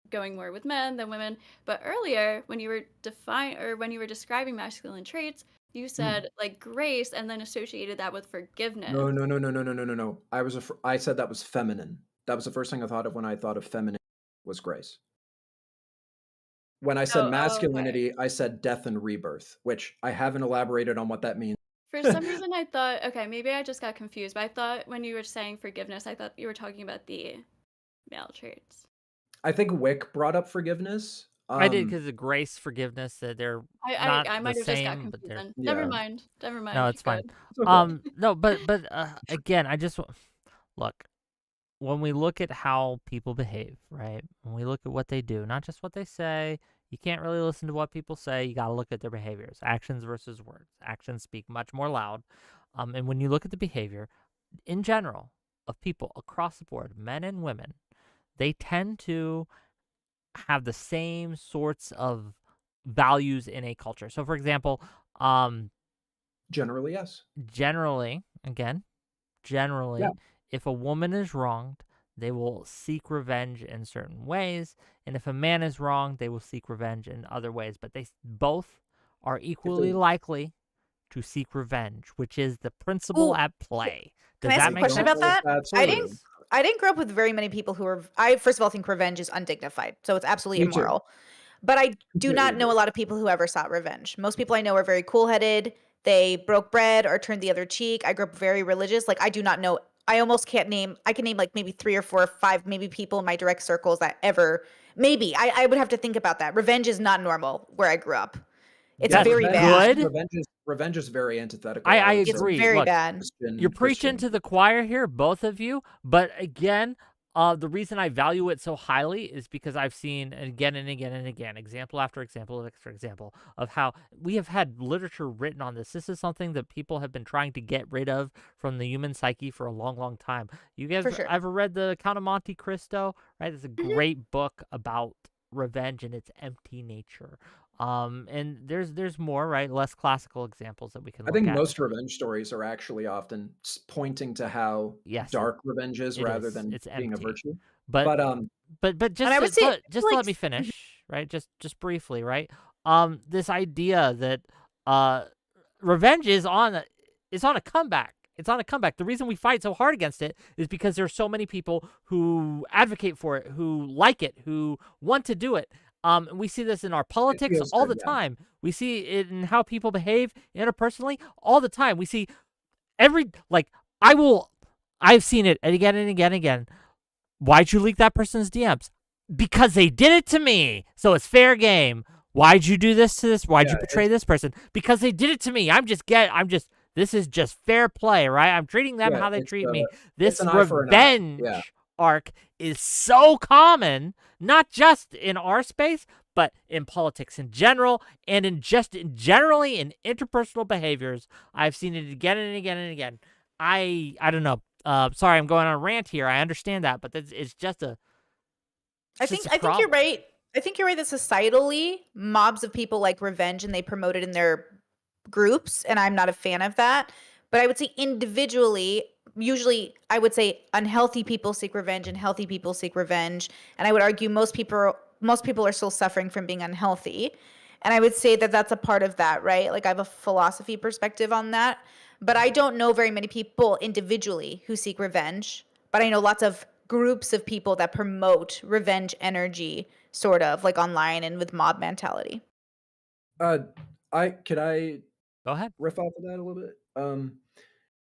going more with men than women. But earlier when you were describing masculine traits, you said like grace and then associated that with forgiveness. No. I said that was feminine. That was the first thing I thought of when I thought of feminine was grace. When I said Okay. masculinity, I said death and rebirth, which I haven't elaborated on what that means. For some reason I thought, okay, maybe I just got confused, but I thought when you were saying forgiveness, I thought you were talking about the male traits. I think Wick brought up forgiveness. I did because of grace, forgiveness. That they're not I might the have just got same, but confused they're then. Never Yeah. mind. Never mind. no, it's fine. Good. It's okay. No, but again, I just look. When we look at how people behave, right? When we look at what they do, not just what they say, you can't really listen to what people say. You got to look at their behaviors, actions versus words. Actions speak much more loud. And when you look at the behavior in general of people across the board, men and women, they tend to have the same sorts of values in a culture. So, for example, Generally, yes. generally, Yeah. if a woman is wronged, they will seek revenge in certain ways, and if a man is wronged, they will seek revenge in other ways. But they both are equally likely to seek revenge, which is the principle Ooh, at play. Can Does I ask that a make question sense? about that? Absolutely. I didn't grow up with very many people who are. I first of all think revenge is undignified, so it's absolutely Me too. immoral. But I do Completely not know agree. a lot of people who ever sought revenge. Most people I know are very cool-headed. They broke bread or turned the other cheek. I grew up very religious. Like I do not know. I almost can't name. I can name like maybe 3 or 4 or 5 maybe people in my direct circles that ever. Maybe I would have to think about that. Revenge is not normal where I grew up. It's That's very bad. good. Revenge is very antithetical. I would It's say, agree. very Look, bad. you're preaching Christian. to the choir here, both of you. But again, the reason I value it so highly is because I've seen again and again and again, example after example after example of how we have had literature written on this. This is something that people have been trying to get rid of from the human psyche for a long, long time. You guys For sure. ever read The Count of Monte Cristo? Right, it's a Mhm. great book about revenge and its empty nature. And there's more, right? Less classical examples that we can I look think at. most revenge stories are actually often pointing to how Yes, dark revenge is it rather is. than It's being a empty. virtue. But But just And I would say just like let me finish, right? Just briefly, right? This idea that revenge is on a comeback. It's on a comeback. The reason we fight so hard against it is because there's so many people who advocate for it, who like it, who want to do it. We see this in our politics feels all good, the yeah. time. We see it in how people behave interpersonally all the time. We see I've seen it again and again and again. Why'd you leak that person's DMs? Because they did it to me. So it's fair game. Why'd you do this to this? Why'd you Yeah, betray this person? Because they did it to me. This is just fair play, right? I'm treating them Yeah, how they it's treat me. it's This an eye for an eye. revenge Yeah. arc is so common, not just in our space, but in politics in general, and generally in interpersonal behaviors. I've seen it again and again and again. I don't know. Sorry, I'm going on a rant here. I understand that, but it's just a. I it's just think a I think you're problem. right. I think you're right that societally mobs of people like revenge and they promote it in their groups, and I'm not a fan of that. But I would say individually, usually I would say unhealthy people seek revenge and healthy people seek revenge. And I would argue most people are still suffering from being unhealthy. And I would say that that's a part of that, right? Like I have a philosophy perspective on that, but I don't know very many people individually who seek revenge, but I know lots of groups of people that promote revenge energy, sort of like online and with mob mentality. Could I Go ahead. riff off of that a little bit?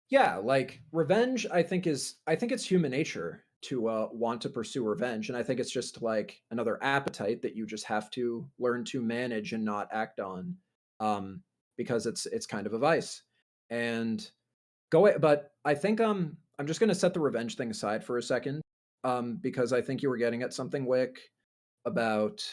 Yeah, like revenge, I think it's human nature to want to pursue revenge, and I think it's just like another appetite that you just have to learn to manage and not act on, because it's kind of a vice. And but I think I'm just gonna set the revenge thing aside for a second, because I think you were getting at something, Wick, about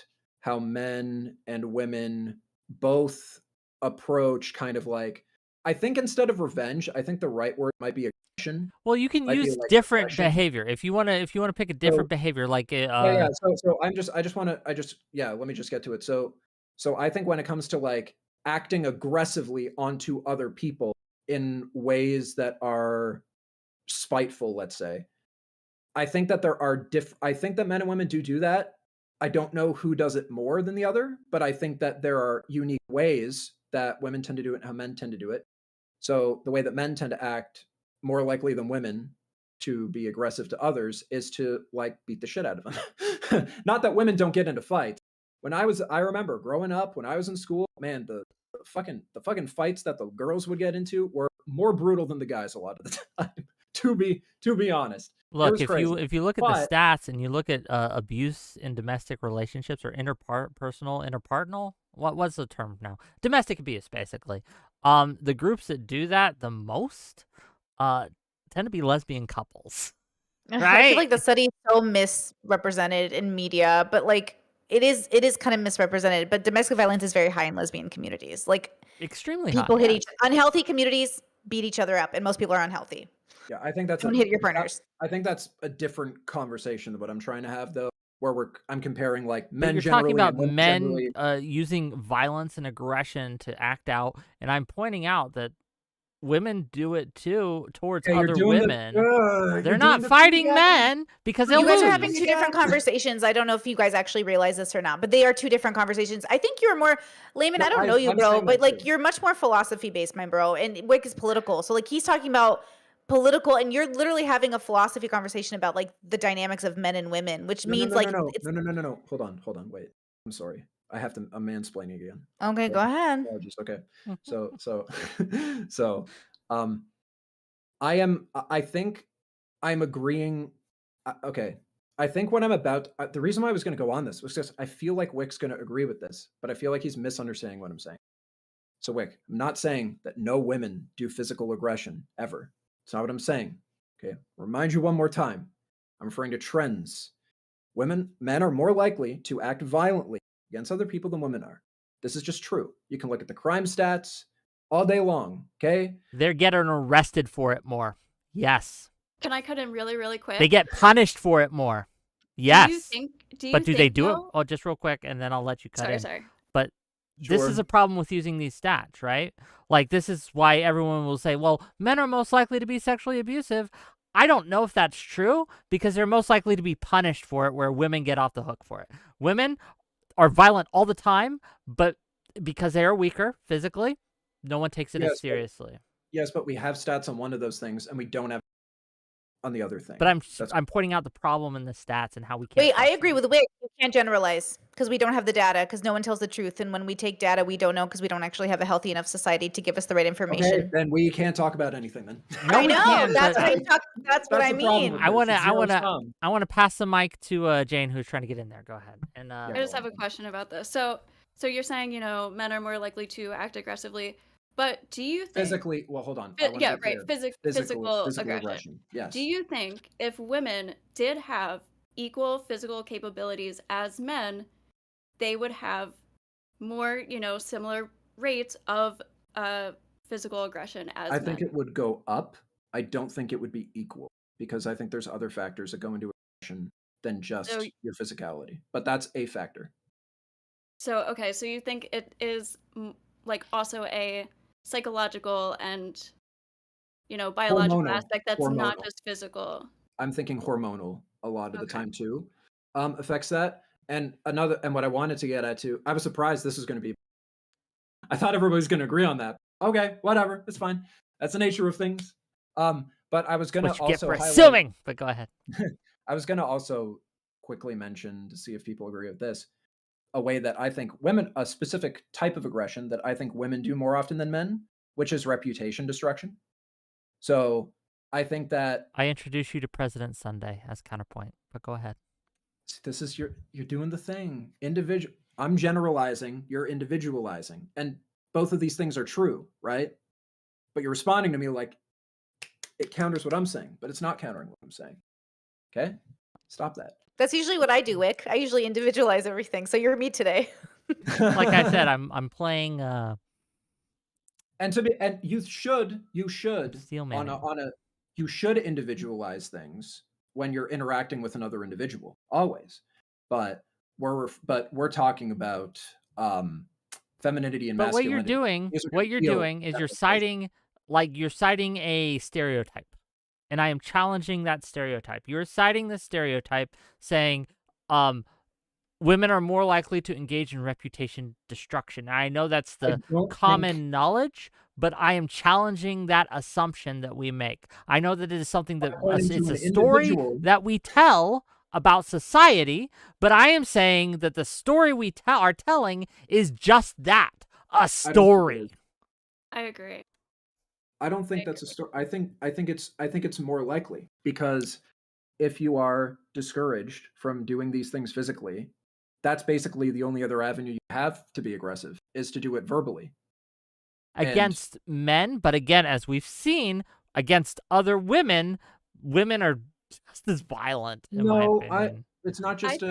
how men and women both approach kind of like, I think instead of revenge, I think the right word might be aggression. Well, you can Might be use like different aggression. behavior if you wanna pick a So different behavior, like yeah. So I just want to yeah. Let me just get to it. So I think when it comes to like acting aggressively onto other people in ways that are spiteful, let's say, I think that there are I think that men and women do that. I don't know who does it more than the other, but I think that there are unique ways that women tend to do it and how men tend to do it. So the way that men tend to act more likely than women to be aggressive to others is to like beat the shit out of them. Not that women don't get into fights. I remember growing up when I was in school, man, the fucking fights that the girls would get into were more brutal than the guys a lot of the time. To be honest, it look, was crazy. if you look at the But stats and you look at abuse in domestic relationships or interpersonal, what's the term now? Domestic abuse, basically. The groups that do that the most tend to be lesbian couples, I feel right? like the study is so misrepresented in media, but like it is kind of misrepresented. But domestic violence is very high in lesbian communities. Like Extremely people high. hit each unhealthy communities beat each other up, and most people are unhealthy. yeah, I think that's Don't hit your that, partners. I think that's a different conversation than what I'm trying to have though, where I'm comparing like But men you're talking generally about and women men generally. using violence and aggression to act out, and I'm pointing out that women do it too towards Okay, other women. you're They're doing not the fighting piggyback. men because You're they'll You guys doing are the having lose. two different piggyback. conversations. I don't know if you guys actually realize this or not, but they are two different conversations. I think you're more Layman. I No, don't know you, I'm bro, saying but that like too. you're much more philosophy based, my bro. And Wick is political, so like he's talking about political, and you're literally having a philosophy conversation about like the dynamics of men and women, which No, no, means no, no, like no, it's no, no, no, no, no. Hold on, wait. I'm sorry. I'm mansplaining again. okay. Go So, ahead. apologies. Okay. So, so, um, I think I'm agreeing. Okay. I think what I'm about, the reason why I was going to go on this was because I feel like Wick's going to agree with this, but I feel like he's misunderstanding what I'm saying. So, Wick, I'm not saying that no women do physical aggression ever. It's not what I'm saying. Okay. Remind you one more time. I'm referring to trends. Men are more likely to act violently against other people than women are. This is just true. You can look at the crime stats all day long. Okay. They're getting arrested for it more. Yes. Can I cut in really, really They quick? get punished for it more. Do you Yes. think do But you do they think do it? though? Oh, just real quick, and then I'll let you cut Sorry, in. sorry. But this is Sure. a problem with using these stats, right? Like, this is why everyone will say, well, men are most likely to be sexually abusive. I don't know if that's true because they're most likely to be punished for it, where women get off the hook for it. Women are violent all the time, but because they are weaker physically, no one takes it as Yes, seriously. but we have stats on one of those things, and we don't have on the other thing. But That's I'm pointing out the problem in the stats and how we can't Wait, I trust agree them. with Wick. You can't generalize because we don't have the data because no one tells the truth, and when we take data, we don't know because we don't actually have a healthy enough society to give us the right okay. information. Then we can't talk about anything. Then No, I we know. can, That's but what I'm talking. That's what that's I the problem mean. with this. It's zero sum. I wanna pass the mic to Jane, who's trying to get in there. Go ahead. And Yeah, I just go have a on. question about this. So you're saying, men are more likely to act aggressively, but do you think Physically, well, hold on. I want to yeah, be right, clear. Physical physical physical aggression. aggression. Yes. Do you think if women did have equal physical capabilities as men, they would have more, similar rates of physical aggression as I men? think it would go up. I don't think it would be equal because I think there's other factors that go into aggression than So just your physicality. But that's a factor. okay, so you think it is like also a psychological and biological Hormonal. aspect that's not Hormonal. just physical. I'm thinking hormonal a lot of the Okay. time too, affects that. And what I wanted to get at too, I was surprised this is going to be I thought everybody's going to agree on that. Okay, whatever. It's fine. That's the nature of things. But I was going to Which you get also for highlight. assuming. But go ahead. I was going to also quickly mention, to see if people agree with this, a way that I think women, a specific type of aggression that I think women do more often than men, which is reputation destruction. So I think that I introduce you to President Sunday as counterpoint. But go ahead. this is you're doing the thing. Individual. I'm generalizing. You're individualizing, and both of these things are true, right? But you're responding to me like it counters what I'm saying, but it's not countering what I'm saying. Okay, stop that. That's usually what I do, Wick. I usually individualize everything. So you're me today. Like I said, I'm playing and you should Steel on Man. a you should individualize things when you're interacting with another individual, always. But we're talking about femininity and But what masculinity. you're doing is you're citing a stereotype. And I am challenging that stereotype. You're citing the stereotype saying women are more likely to engage in reputation destruction. And I know that's the common knowledge, but I am challenging that assumption that we make. I know that it is something that it's a story that we tell about society, but I am saying that the story we are telling is just that, a story. I agree. I don't think that's a story. I think it's more likely, because if you are discouraged from doing these things physically, that's basically the only other avenue you have to be aggressive, is to do it verbally. Against men, but again, as we've seen, against other women, women are just as violent, in my opinion. It's not just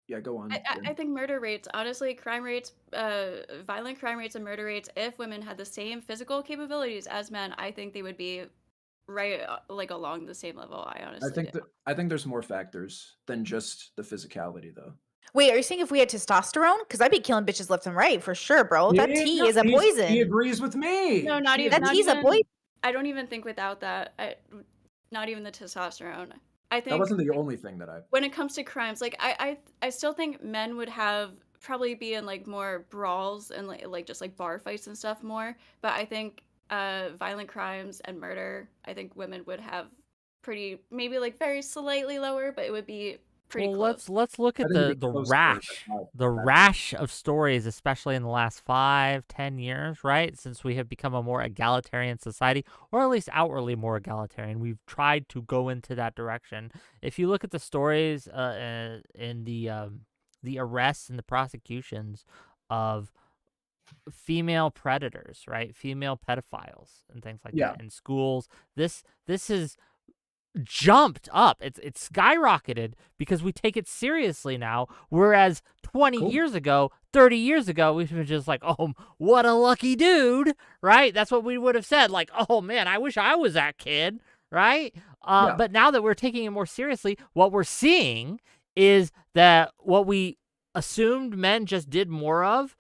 yeah, go on. I think murder rates, honestly, crime rates, violent crime rates and murder rates, if women had the same physical capabilities as men, I think they would be right, like, along the same level. I honestly I think there's more factors than just the physicality, though. Wait, are you saying if we had testosterone? Because I'd be killing bitches left and right for sure, bro. That tea is a poison. He agrees with me. No, not even. That tea's a poison. I don't even think without that. Not even the testosterone. I think that wasn't the only thing that I. When it comes to crimes, like I still think men would probably be in like more brawls and like just like bar fights and stuff more. But I think violent crimes and murder, I think women would have pretty, maybe like very slightly lower, but it would be pretty close. Let's look at the rash of stories, especially in the last 5-10 years, right? Since we have become a more egalitarian society, or at least outwardly more egalitarian. We've tried to go into that direction. If you look at the stories in the arrests and the prosecutions of female predators, right? Female pedophiles and things like that in schools, this is jumped up. It's skyrocketed because we take it seriously now, whereas 20 years ago, 30 years ago, we were just like, oh, what a lucky dude, right? That's what we would have said, like, oh man, I wish I was that kid, right? But now that we're taking it more seriously, what we're seeing is that what we assumed men just did more of,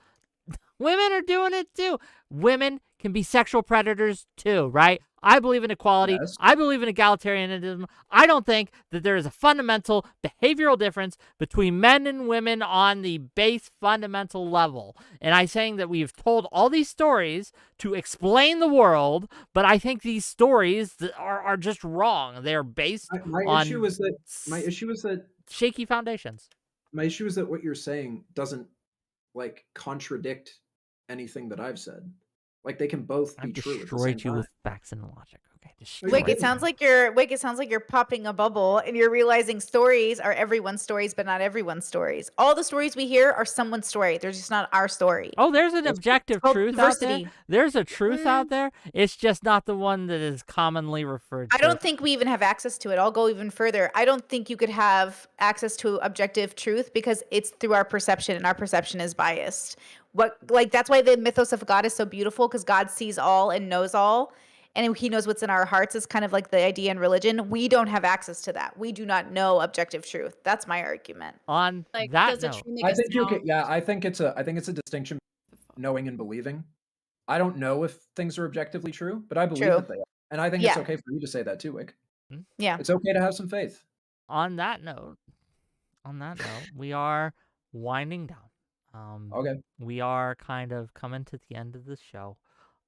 women are doing it too. Women can be sexual predators too, right? I believe in equality. Yes. I believe in egalitarianism. I don't think that there is a fundamental behavioral difference between men and women on the base fundamental level. And I'm saying that we've told all these stories to explain the world, but I think these stories are just wrong. They're based on my issue is that shaky foundations. My issue is that what you're saying doesn't like contradict anything that I've said. Like they can both be true. Destroyed you with facts and logic. Okay. Wick, it sounds like you're popping a bubble and you're realizing stories are everyone's stories, but not everyone's stories. All the stories we hear are someone's story. They're just not our story. Oh, there's an objective truth out there. There's a truth out there. It's just not the one that is commonly referred to. I don't think we even have access to it. I'll go even further. I don't think you could have access to objective truth because it's through our perception, and our perception is biased. That's why the mythos of God is so beautiful, because God sees all and knows all, and he knows what's in our hearts. Is kind of like the idea in religion. We don't have access to that. We do not know objective truth. That's my argument. On that note, I think it's a distinction, knowing and believing. I don't know if things are objectively true, but I believe that they are, and I think it's okay for you to say that too, Wick. Yeah, it's okay to have some faith. On that note, we are winding down. Okay. We are kind of coming to the end of the show.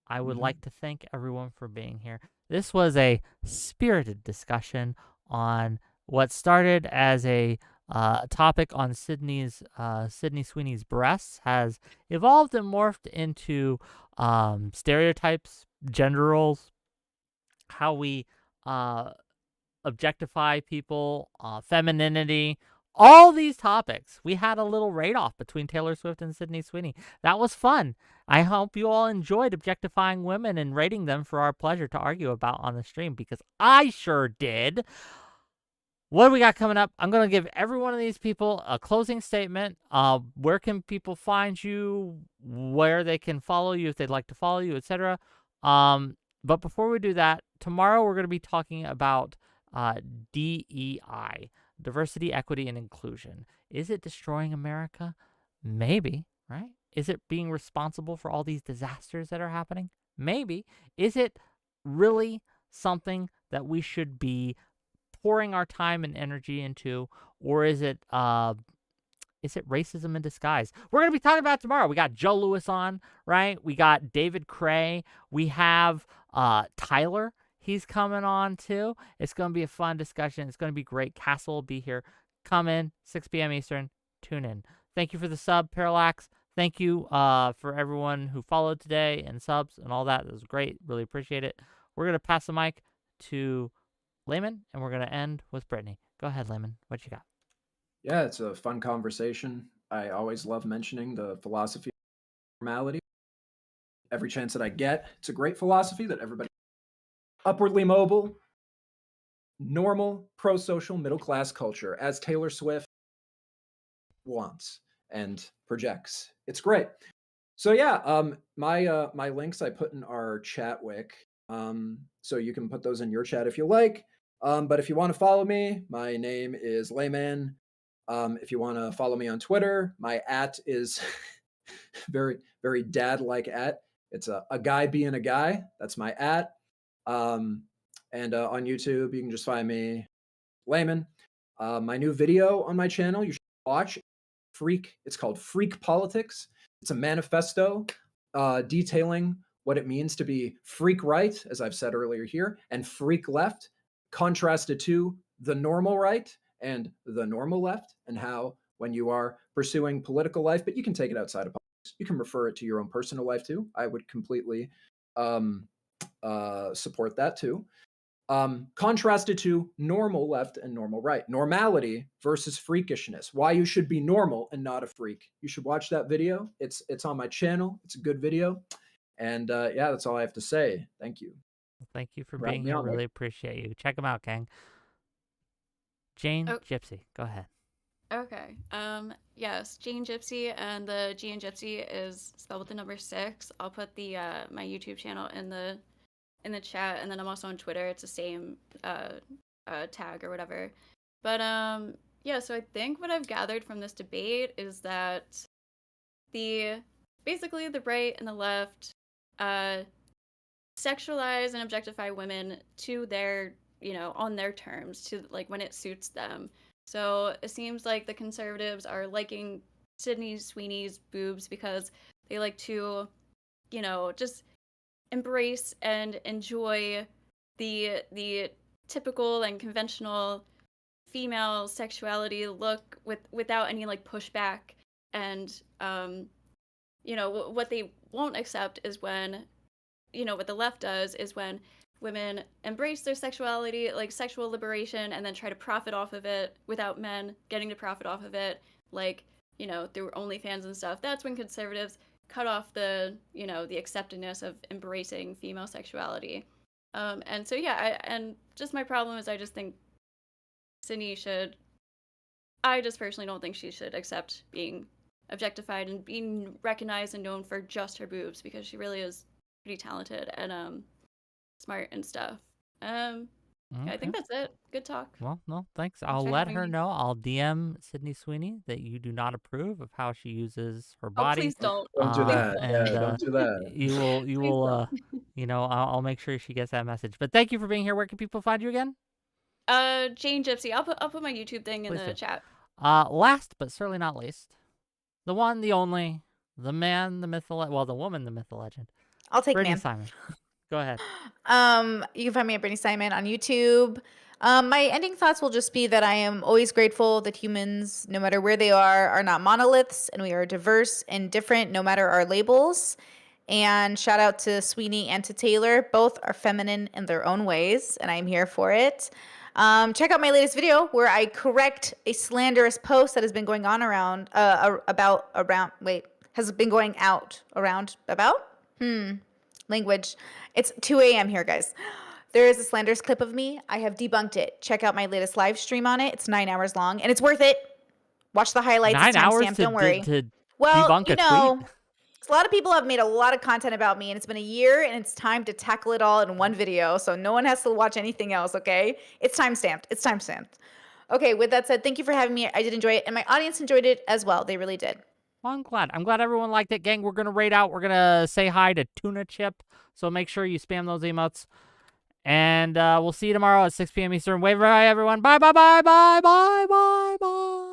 I would like to thank everyone for being here. This was a spirited discussion on what started as a topic on Sydney Sweeney's breasts has evolved and morphed into stereotypes, gender roles, how we objectify people, femininity, all these topics. We had a little raid-off between Taylor Swift and Sydney Sweeney. That was fun. I hope you all enjoyed objectifying women and rating them for our pleasure to argue about on the stream, because I sure did. What do we got coming up? I'm going to give every one of these people a closing statement. Where can people find you? Where they can follow you if they'd like to follow you, etc. But before we do that, tomorrow we're going to be talking about DEI, diversity, equity, and inclusion. Is it destroying America? Maybe, right? Is it being responsible for all these disasters that are happening? Maybe. Is it really something that we should be pouring our time and energy into, or is it racism in disguise? We're going to be talking about it tomorrow. We got Joe Lewis on, right? We got David Cray. We have Tyler. He's coming on too. It's going to be a fun discussion. It's going to be great. Castle will be here. Come in, 6 p.m. Eastern. Tune in. Thank you for the sub, Parallax. Thank you for everyone who followed today and subs and all that. It was great. Really appreciate it. We're going to pass the mic to Layman, and we're going to end with Brittany. Go ahead, Layman. What you got? Yeah, it's a fun conversation. I always love mentioning the philosophy of normality. Every chance that I get, it's a great philosophy that everybody upwardly mobile, normal, pro-social, middle-class culture, as Taylor Swift wants and projects. It's great. So yeah, my links I put in our chat, Wick. So you can put those in your chat if you like. But if you want to follow me, my name is Layman. If you want to follow me on Twitter, my @ is very, very dad-like @ It's a guy being a guy. That's my @ And on YouTube, you can just find me, Layman. My new video on my channel, you should watch. It's called Freak Politics. It's a manifesto detailing what it means to be freak right, as I've said earlier here, and freak left, contrasted to the normal right and the normal left, and how when you are pursuing political life, but you can take it outside of politics, you can refer it to your own personal life too. I would completely support that too. Contrasted to normal left and normal right. Normality versus freakishness. Why you should be normal and not a freak. You should watch that video. It's on my channel. It's a good video. And yeah, that's all I have to say. Thank you. Thank you for being here. Really appreciate you. Check them out, gang. Jane Gypsy, go ahead. Okay. Yes, Jane Gypsy, and the G in Gypsy is spelled with the number 6. I'll put the my YouTube channel in the chat, and then I'm also on Twitter. It's the same tag or whatever. But yeah, so I think what I've gathered from this debate is that basically the right and the left sexualize and objectify women to their, on their terms, to like when it suits them. So it seems like the conservatives are liking Sydney Sweeney's boobs because they like to, just embrace and enjoy the typical and conventional female sexuality look without any like pushback. And what they won't accept is when, what the left does is when women embrace their sexuality, like sexual liberation, and then try to profit off of it without men getting to profit off of it, like, through OnlyFans and stuff. That's when conservatives cut off the acceptedness of embracing female sexuality. And so, yeah, and just my problem is I just think Sydney I just personally don't think she should accept being objectified and being recognized and known for just her boobs, because she really is pretty talented and smart and stuff. Okay. I think that's it. Good talk. Well, no, thanks. I'll let her know. I'll DM Sydney Sweeney that you do not approve of how she uses her body. Oh, please don't. Don't do that. And, don't do that. You will, I'll make sure she gets that message. But thank you for being here. Where can people find you again? Jane Gypsy. I'll put my YouTube thing in the chat. Last but certainly not least, The one, the only, the man, the myth, the well, the woman, the myth, the legend. I'll take Brittany man. Simon. Go ahead. You can find me at Brittany Simon on YouTube. My ending thoughts will just be that I am always grateful that humans, no matter where they are not monoliths, and we are diverse and different no matter our labels. And shout out to Sweeney and to Taylor. Both are feminine in their own ways, and I'm here for it. Check out my latest video where I correct a slanderous post that has been going on around has been going out around about language. It's 2 a.m. here, guys. There is a slanderous clip of me. I have debunked it. Check out my latest live stream on it. It's 9 hours long, and it's worth it. Watch the highlights. 9 hours timestamp. Don't worry. to Well, debunk you a know, tweet? a lot of people have made a lot of content about me, and it's been a year, and it's time to tackle it all in one video, so no one has to watch anything else, okay? It's timestamped. It's timestamped. Okay, with that said, thank you for having me. I did enjoy it, and my audience enjoyed it as well. They really did. Well, I'm glad. I'm glad everyone liked it, gang. We're going to rate out. We're going to say hi to Tuna Chip, so make sure you spam those emotes. And we'll see you tomorrow at 6 p.m. Eastern. Wave bye, everyone. Bye, bye, bye, bye, bye, bye, bye.